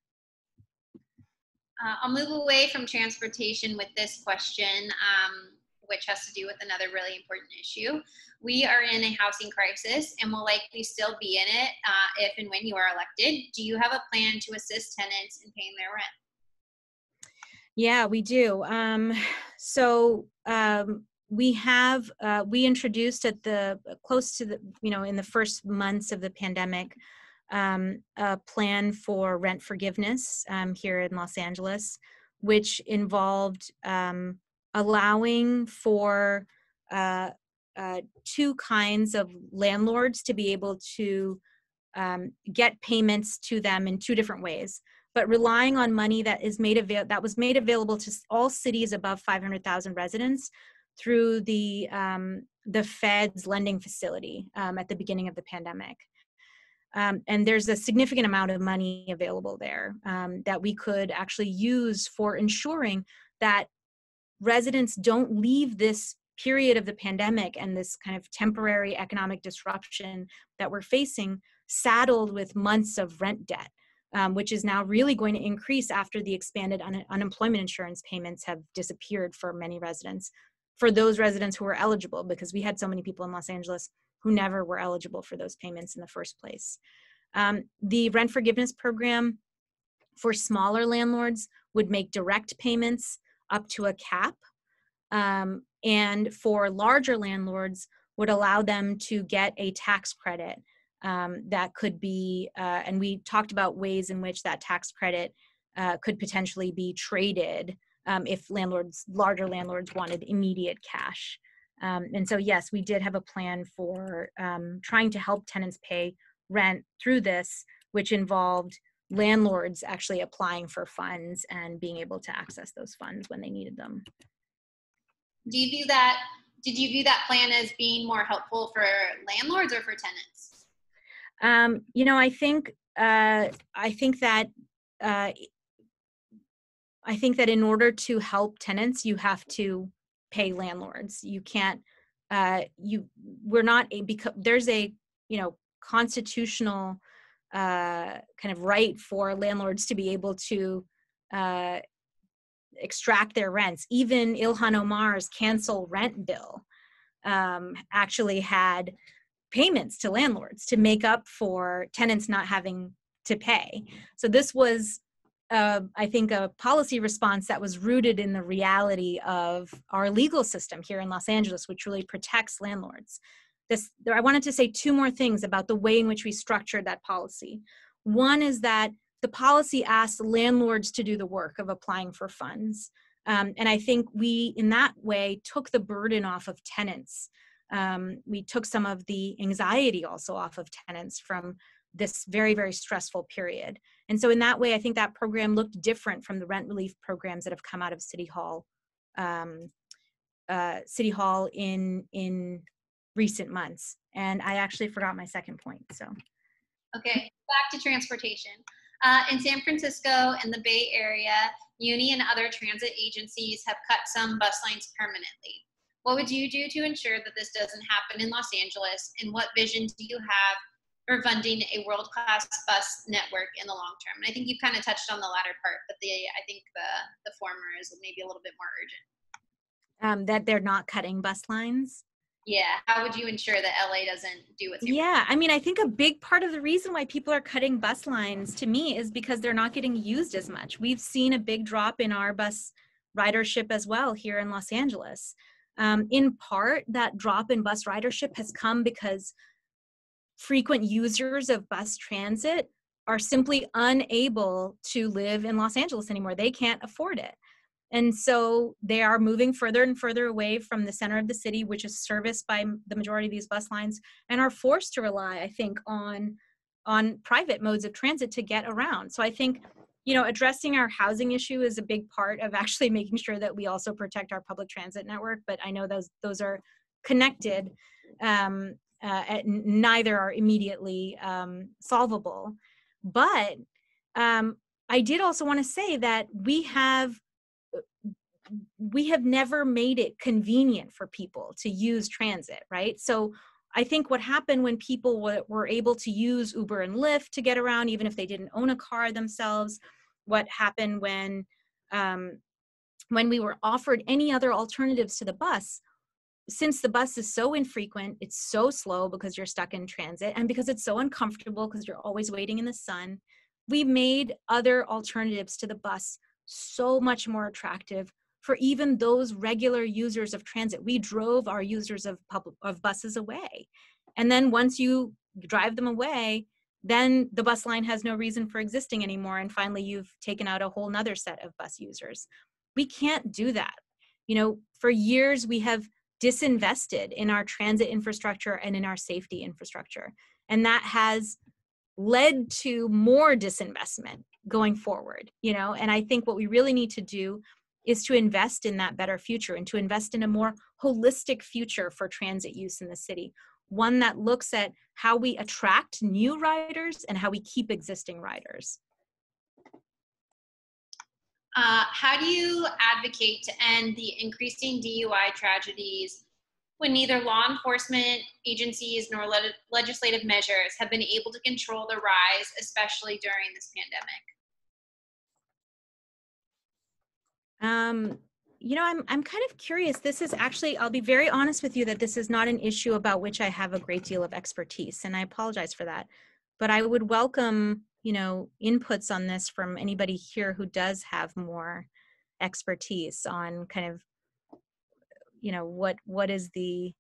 B: I'll move away from transportation with this question, which has to do with another really important issue. We are in a housing crisis and will likely still be in it if and when you are elected. Do you have a plan to assist tenants in paying their rent?
C: Yeah, we do. We introduced at the close to the, in the first months of the pandemic, a plan for rent forgiveness here in Los Angeles, which involved allowing for two kinds of landlords to be able to get payments to them in two different ways, but relying on money that was made available to all cities above 500,000 residents through the Fed's lending facility at the beginning of the pandemic. And there's a significant amount of money available there that we could actually use for ensuring that residents don't leave this period of the pandemic and this kind of temporary economic disruption that we're facing saddled with months of rent debt, which is now really going to increase after the expanded unemployment insurance payments have disappeared for many residents, for those residents who were eligible, because we had so many people in Los Angeles who never were eligible for those payments in the first place. The rent forgiveness program for smaller landlords would make direct payments up to a cap, and for larger landlords would allow them to get a tax credit that could be, and we talked about ways in which that tax credit could potentially be traded if larger landlords wanted immediate cash. And so, yes, we did have a plan for trying to help tenants pay rent through this, which involved landlords actually applying for funds and being able to access those funds when they needed them.
B: Did you view that plan as being more helpful for landlords or for tenants?
C: I think that in order to help tenants, you have to pay landlords. You can't, because there's a, constitutional kind of right for landlords to be able to extract their rents. Even Ilhan Omar's cancel rent bill actually had payments to landlords to make up for tenants not having to pay. So this was, I think, a policy response that was rooted in the reality of our legal system here in Los Angeles, which really protects landlords. I wanted to say two more things about the way in which we structured that policy. One is that the policy asked landlords to do the work of applying for funds. And I think we, in that way, took the burden off of tenants. We took some of the anxiety also off of tenants from this very, very stressful period. And so in that way, I think that program looked different from the rent relief programs that have come out of City Hall in recent months. And I actually forgot my second point, so.
B: Okay, back to transportation. In San Francisco and the Bay Area, Uni and other transit agencies have cut some bus lines permanently. What would you do to ensure that this doesn't happen in Los Angeles? And what vision do you have for funding a world-class bus network in the long term? And I think you kind of touched on the latter part, but I think the former is maybe a little bit more urgent.
C: That they're not cutting bus lines?
B: Yeah, how would you ensure that LA doesn't do what's
C: Yeah, I mean, I think a big part of the reason why people are cutting bus lines, to me, is because they're not getting used as much. We've seen a big drop in our bus ridership as well here in Los Angeles. In part, that drop in bus ridership has come because frequent users of bus transit are simply unable to live in Los Angeles anymore. They can't afford it. And so they are moving further and further away from the center of the city, which is serviced by the majority of these bus lines, and are forced to rely, I think, on private modes of transit to get around. So I think, addressing our housing issue is a big part of actually making sure that we also protect our public transit network. But I know those are connected. neither are immediately solvable. But I did also want to say that we have never made it convenient for people to use transit, right? So I think what happened when people were able to use Uber and Lyft to get around, even if they didn't own a car themselves, what happened when we were offered any other alternatives to the bus, since the bus is so infrequent, it's so slow because you're stuck in transit, and because it's so uncomfortable because you're always waiting in the sun, we made other alternatives to the bus so much more attractive for even those regular users of transit. We drove our users of buses away. And then once you drive them away, then the bus line has no reason for existing anymore. And finally, you've taken out a whole nother set of bus users. We can't do that. For years, we have disinvested in our transit infrastructure and in our safety infrastructure. And that has led to more disinvestment going forward, and I think what we really need to do is to invest in that better future and to invest in a more holistic future for transit use in the city, one that looks at how we attract new riders and how we keep existing riders.
B: How do you advocate to end the increasing DUI tragedies when neither law enforcement agencies nor legislative measures have been able to control the rise, especially during this pandemic?
C: I'm kind of curious. This is actually, I'll be very honest with you, that this is not an issue about which I have a great deal of expertise, and I apologize for that. But I would welcome, inputs on this from anybody here who does have more expertise on kind of, what is the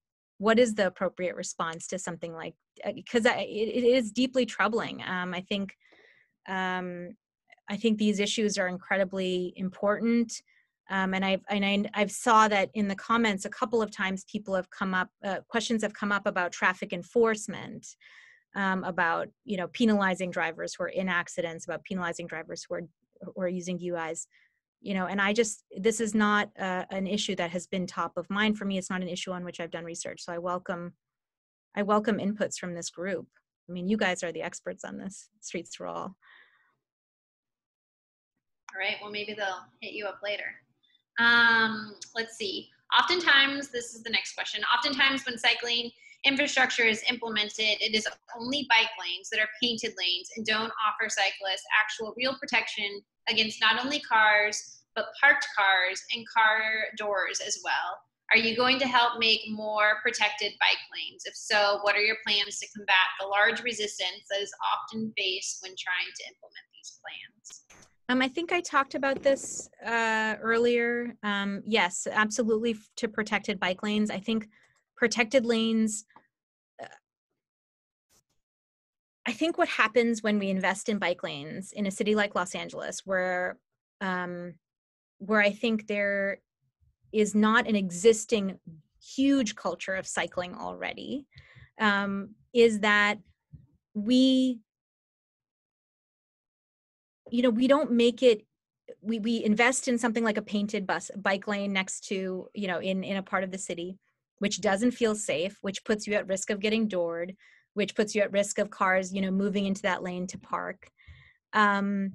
C: appropriate response to something like, because it is deeply troubling. I think these issues are incredibly important. And I've saw that in the comments a couple of times, questions have come up about traffic enforcement, about penalizing drivers who are in accidents, about penalizing drivers who are using UIs. And this is not an issue that has been top of mind for me. It's not an issue on which I've done research. So I welcome inputs from this group. I mean, you guys are the experts on this, Streets for All.
B: All right, well, maybe they'll hit you up later. Let's see. Oftentimes, this is the next question. Oftentimes when cycling infrastructure is implemented, it is only bike lanes that are painted lanes and don't offer cyclists actual real protection against not only cars, but parked cars and car doors as well. Are you going to help make more protected bike lanes? If so, what are your plans to combat the large resistance that is often faced when trying to implement these plans?
C: I think I talked about this earlier. Yes, absolutely, to protected bike lanes. I think protected lanes, I think what happens when we invest in bike lanes in a city like Los Angeles, where I think there is not an existing huge culture of cycling already, is that we don't make it, we invest in something like a painted bike lane next to, in a part of the city, which doesn't feel safe, which puts you at risk of getting doored, which puts you at risk of cars, moving into that lane to park. And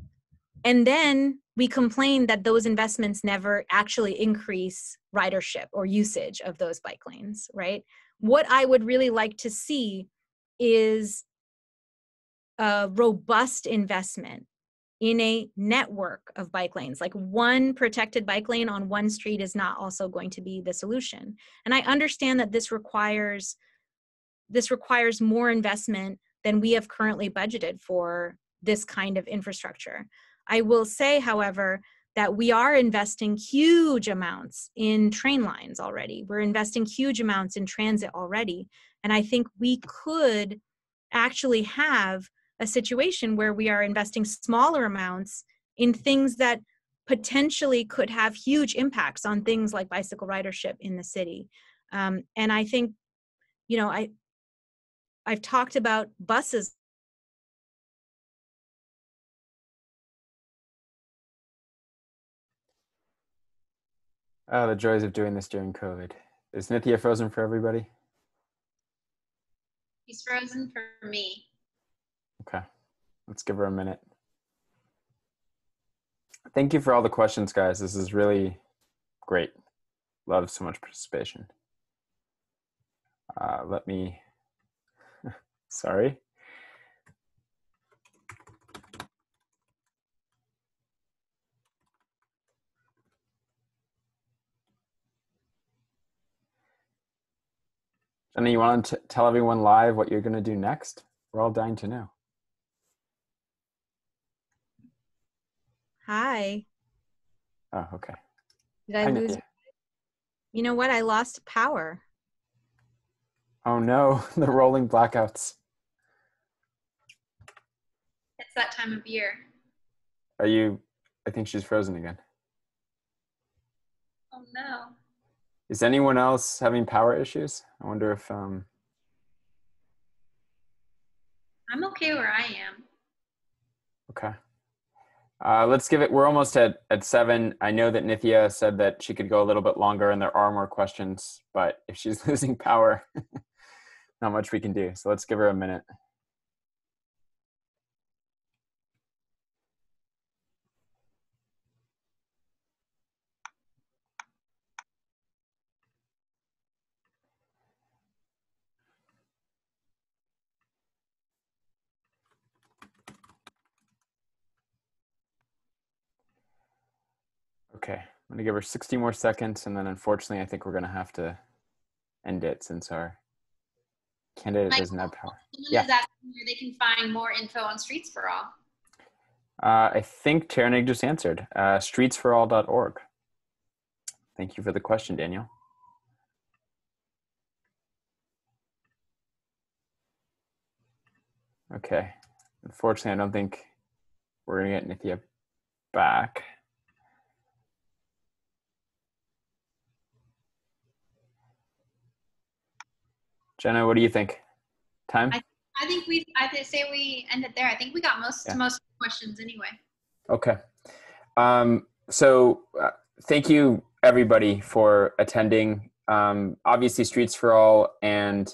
C: then we complain that those investments never actually increase ridership or usage of those bike lanes, right? What I would really like to see is a robust investment in a network of bike lanes. Like, one protected bike lane on one street is not also going to be the solution. And I understand that this requires more investment than we have currently budgeted for this kind of infrastructure. I will say, however, that we are investing huge amounts in train lines already. We're investing huge amounts in transit already. And I think we could actually have a situation where we are investing smaller amounts in things that potentially could have huge impacts on things like bicycle ridership in the city. And I think, I've talked about buses.
A: Oh, the joys of doing this during COVID. Is Nithya frozen for everybody?
B: He's frozen for me.
A: Okay, let's give her a minute. Thank you for all the questions, guys. This is really great. Love so much participation. Let me, sorry. Jenna, you want to tell everyone live what you're going to do next? We're all dying to know.
C: Hi.
A: Oh, okay.
C: Did I
A: Hi,
C: lose?
A: Nithya.
C: You know what? I lost power.
A: Oh no, the rolling blackouts.
B: It's that time of year.
A: Are you, I think she's frozen again.
B: Oh no.
A: Is anyone else having power issues? I wonder if,
B: I'm okay where I am.
A: okay. Let's give it, we're almost at 7. I know that Nithya said that she could go a little bit longer and there are more questions, but if she's losing power, not much we can do. So let's give her a minute. Okay, I'm gonna give her 60 more seconds and then unfortunately I think we're gonna have to end it since our candidate doesn't have power.
B: Someone is asking where they can find more info on Streets for All.
A: I think Taranig just answered, streetsforall.org. Thank you for the question, Daniel. Okay, unfortunately I don't think we're gonna get Nithya back. Jenna, what do you think? Time?
B: I think I say we end it there. I think we got most questions anyway.
A: Okay. So thank you everybody for attending. Obviously Streets for All and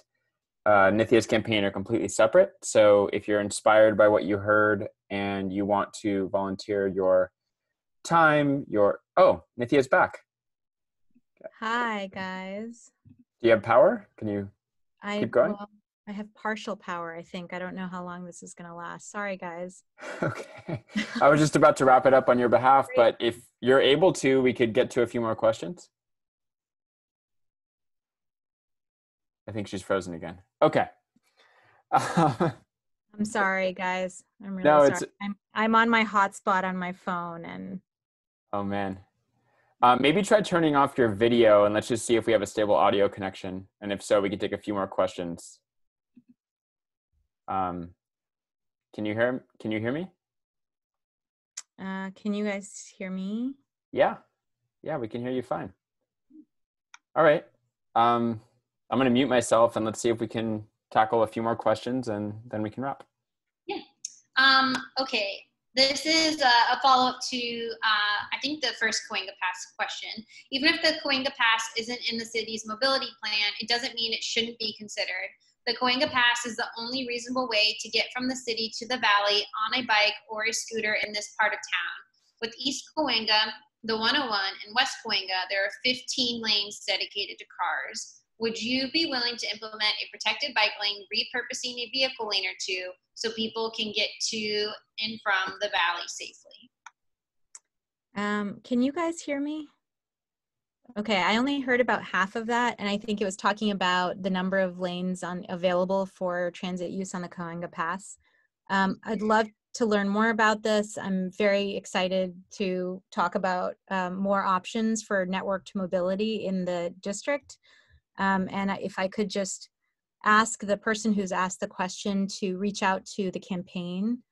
A: Nithya's campaign are completely separate. So if you're inspired by what you heard and you want to volunteer your time, oh, Nithya's back.
C: Hi, guys.
A: Do you have power? Can you keep going?
C: Well, I have partial power, I think. I don't know how long this is going to last. Sorry, guys.
A: Okay. I was just about to wrap it up on your behalf, but if you're able to, we could get to a few more questions. I think she's frozen again. Okay.
C: I'm sorry, guys. I'm really sorry. I'm on my hotspot on my phone and.
A: Oh man. Maybe try turning off your video and let's just see if we have a stable audio connection. And if so, we can take a few more questions. Can you hear me?
C: Can you guys hear me?
A: Yeah, we can hear you fine. All right. I'm going to mute myself and let's see if we can tackle a few more questions and then we can wrap.
B: Yeah. Okay. This is a follow-up to, I think, the first Cahuenga Pass question. Even if the Cahuenga Pass isn't in the city's mobility plan, it doesn't mean it shouldn't be considered. The Cahuenga Pass is the only reasonable way to get from the city to the valley on a bike or a scooter in this part of town. With East Cahuenga, the 101, and West Cahuenga, there are 15 lanes dedicated to cars. Would you be willing to implement a protected bike lane, repurposing a vehicle lane or two so people can get to and from the valley safely?
C: Can you guys hear me? Okay, I only heard about half of that, and I think it was talking about the number of lanes available for transit use on the Cahuenga Pass. I'd love to learn more about this. I'm very excited to talk about more options for networked mobility in the district. And if I could just ask the person who's asked the question to reach out to the campaign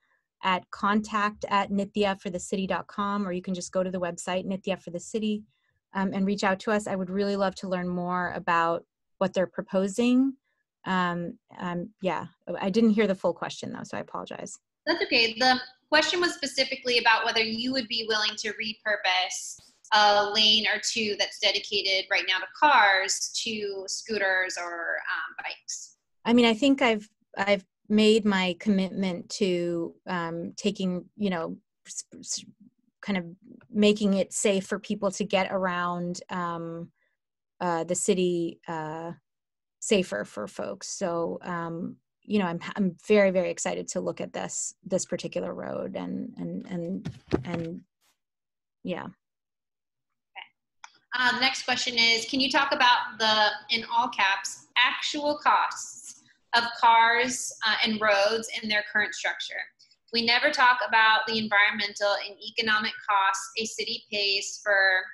C: at contact@nithyaforthecity.com, or you can just go to the website, Nithya for the City, and reach out to us. I would really love to learn more about what they're proposing. Yeah, I didn't hear the full question though, so I apologize.
B: That's okay. The question was specifically about whether you would be willing to repurpose a lane or two that's dedicated right now to cars to scooters or bikes.
C: I mean, I think I've made my commitment to taking, kind of making it safe for people to get around the city safer for folks. So, I'm very, very excited to look at this particular road and yeah.
B: The next question is, can you talk about the, in all caps, actual costs of cars and roads in their current structure? We never talk about the environmental and economic costs a city pays for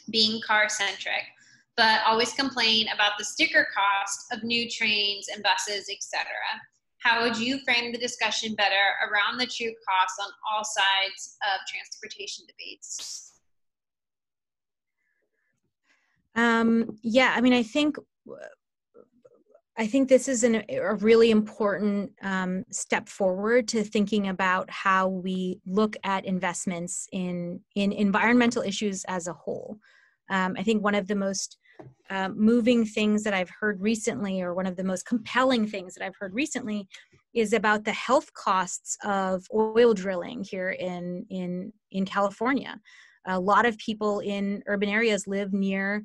B: being car-centric, but always complain about the sticker cost of new trains and buses, etc. How would you frame the discussion better around the true costs on all sides of transportation debates?
C: Yeah, I mean, I think this is a really important step forward to thinking about how we look at investments in environmental issues as a whole. I think one of the most moving things that I've heard recently, or one of the most compelling things that I've heard recently, is about the health costs of oil drilling here in California. A lot of people in urban areas live near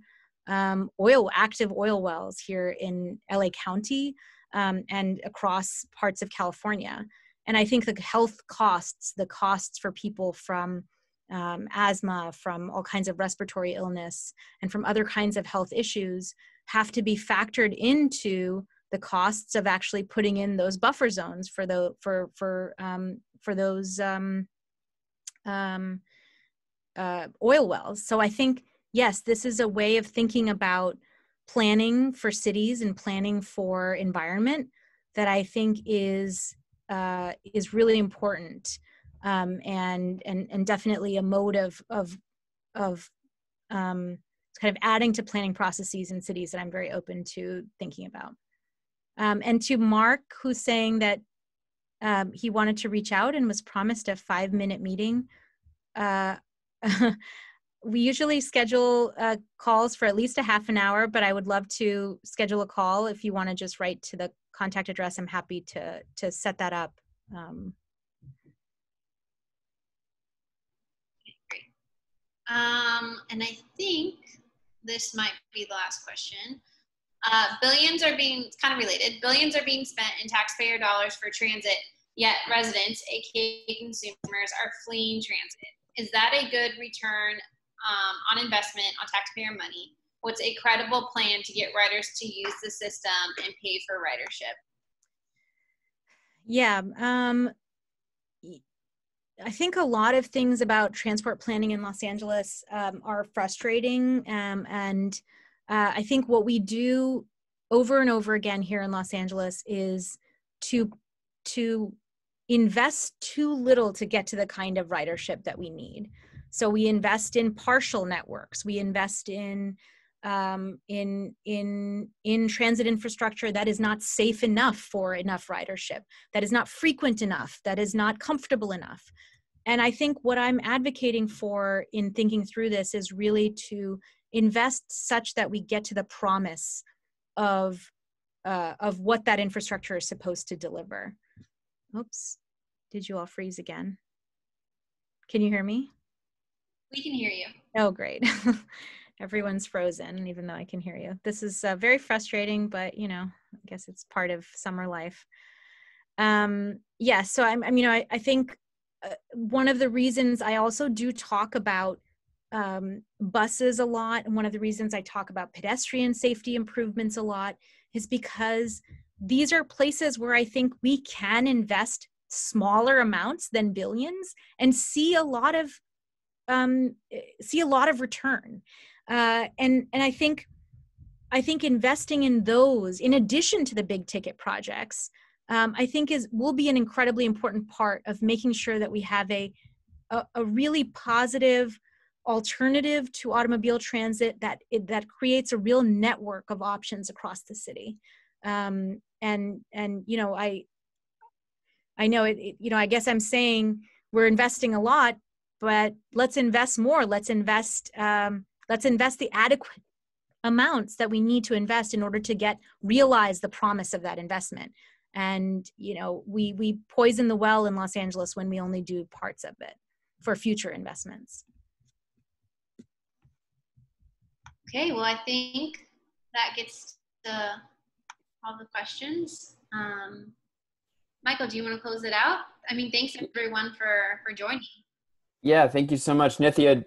C: active oil wells here in LA County and across parts of California. And I think the health costs, the costs for people from asthma, from all kinds of respiratory illness, and from other kinds of health issues have to be factored into the costs of actually putting in those buffer zones for those oil wells. So I think, yes, this is a way of thinking about planning for cities and planning for environment that I think is really important, and definitely a mode of kind of adding to planning processes in cities that I'm very open to thinking about. And to Mark, who's saying that he wanted to reach out and was promised a 5-minute meeting. We usually schedule calls for at least a half an hour, but I would love to schedule a call. If you want to just write to the contact address, I'm happy to set that up.
B: Great. And I think this might be the last question. Billions are being, it's kind of related, billions are being spent in taxpayer dollars for transit, yet residents, aka consumers, are fleeing transit. Is that a good return on investment on taxpayer money? What's a credible plan to get riders to use the system and pay for ridership?
C: Yeah, I think a lot of things about transport planning in Los Angeles are frustrating, and I think what we do over and over again here in Los Angeles is to invest too little to get to the kind of ridership that we need. So we invest in partial networks. We invest in transit infrastructure that is not safe enough for enough ridership, that is not frequent enough, that is not comfortable enough. And I think what I'm advocating for in thinking through this is really to invest such that we get to the promise of what that infrastructure is supposed to deliver. Oops, did you all freeze again? Can you hear me?
B: We can hear you.
C: Oh, great. Everyone's frozen, even though I can hear you. This is very frustrating, but I guess it's part of summer life. Yeah, so I think one of the reasons I also do talk about buses a lot, and one of the reasons I talk about pedestrian safety improvements a lot, is because these are places where I think we can invest smaller amounts than billions and see a lot of return. And I think investing in those, in addition to the big ticket projects, I think will be an incredibly important part of making sure that we have a really positive alternative to automobile transit that creates a real network of options across the city. And I know I guess I'm saying we're investing a lot, but let's invest more. Let's invest the amounts that we need to invest in order to realize the promise of that investment. And, you know, we poison the well in Los Angeles when we only do parts of it for future investments.
B: Okay, well, I think that gets to all the questions. Michael, do you want to close it out? I mean, thanks everyone for joining.
A: Yeah, thank you so much. Nithya,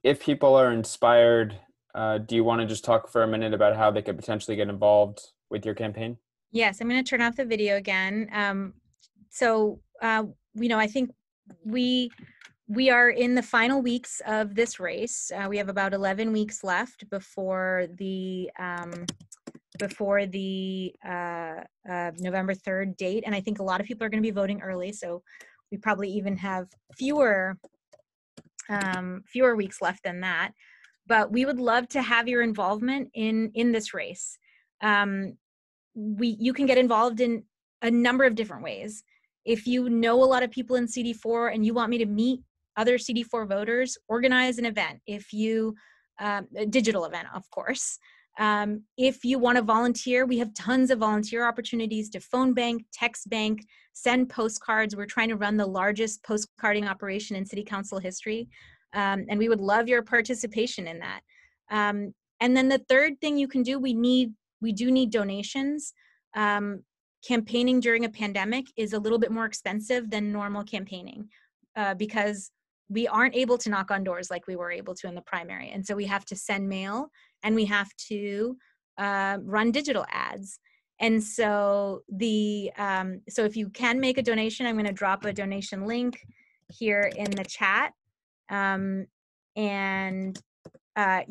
A: if people are inspired, do you want to just talk for a minute about how they could potentially get involved with your campaign?
C: Yes, I'm going to turn off the video again. You know, I think we are in the final weeks of this race. We have about 11 weeks left before the November 3rd date. And I think a lot of people are going to be voting early. So we probably even have fewer weeks left than that. But we would love to have your involvement in this race. You can get involved in a number of different ways. If you know a lot of people in CD4 and you want me to meet other CD4 voters, organize an event. If you, a digital event, of course. If you want to volunteer, we have tons of volunteer opportunities to phone bank, text bank, send postcards. We're trying to run the largest postcarding operation in city council history. And we would love your participation in that. And then the third thing you can do, we do need donations. Campaigning during a pandemic is a little bit more expensive than normal campaigning because we aren't able to knock on doors like we were able to in the primary. And so we have to send mail and we have to run digital ads. And so so if you can make a donation, I'm going to drop a donation link here in the chat. You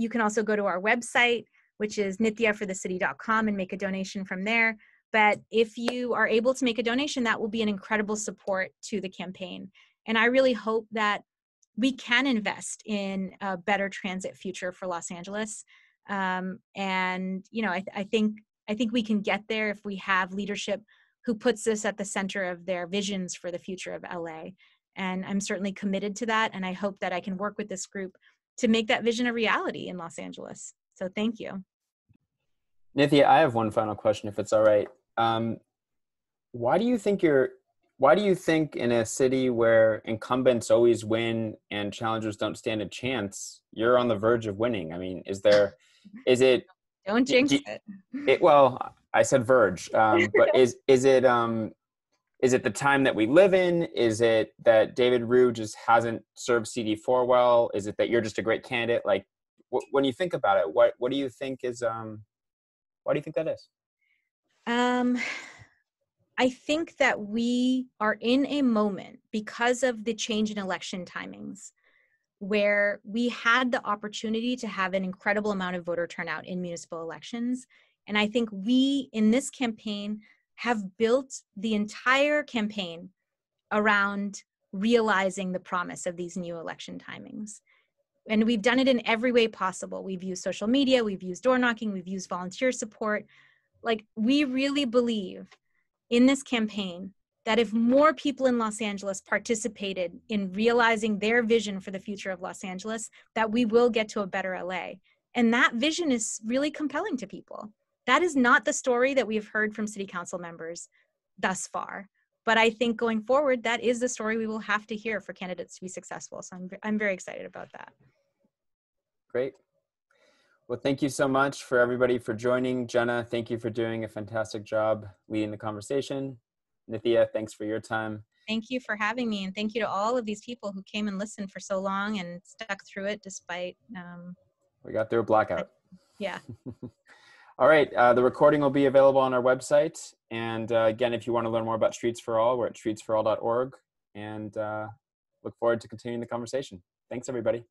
C: can also go to our website, which is nithyaforthecity.com, and make a donation from there. But if you are able to make a donation, that will be an incredible support to the campaign. And I really hope that we can invest in a better transit future for Los Angeles. And you know, I think we can get there if we have leadership who puts this at the center of their visions for the future of LA. And I'm certainly committed to that. And I hope that I can work with this group to make that vision a reality in Los Angeles. So thank you.
A: Nithya, I have one final question, if it's all right. Why do you think in a city where incumbents always win and challengers don't stand a chance, you're on the verge of winning? I mean, is it?
C: Don't jinx it.
A: Well, I said verge, but is it the time that we live in? Is it that David Rue just hasn't served CD4 well? Is it that you're just a great candidate? Like, when you think about it, what do you think is? Why do you think that is?
C: I think that we are in a moment because of the change in election timings where we had the opportunity to have an incredible amount of voter turnout in municipal elections. And I think we, in this campaign, have built the entire campaign around realizing the promise of these new election timings. And we've done it in every way possible. We've used social media, we've used door knocking, we've used volunteer support. Like, we really believe in this campaign that if more people in Los Angeles participated in realizing their vision for the future of Los Angeles, that we will get to a better LA. And that vision is really compelling to people. That is not the story that we've heard from city council members thus far. But I think going forward, that is the story we will have to hear for candidates to be successful. So I'm very excited about that.
A: Great. Well, thank you so much for everybody for joining. Jenna, thank you for doing a fantastic job leading the conversation. Nithya, thanks for your time.
C: Thank you for having me. And thank you to all of these people who came and listened for so long and stuck through it despite...
A: we got through a blackout.
C: Yeah.
A: All right. The recording will be available on our website. And again, if you want to learn more about Streets for All, we're at streetsforall.org. And look forward to continuing the conversation. Thanks, everybody.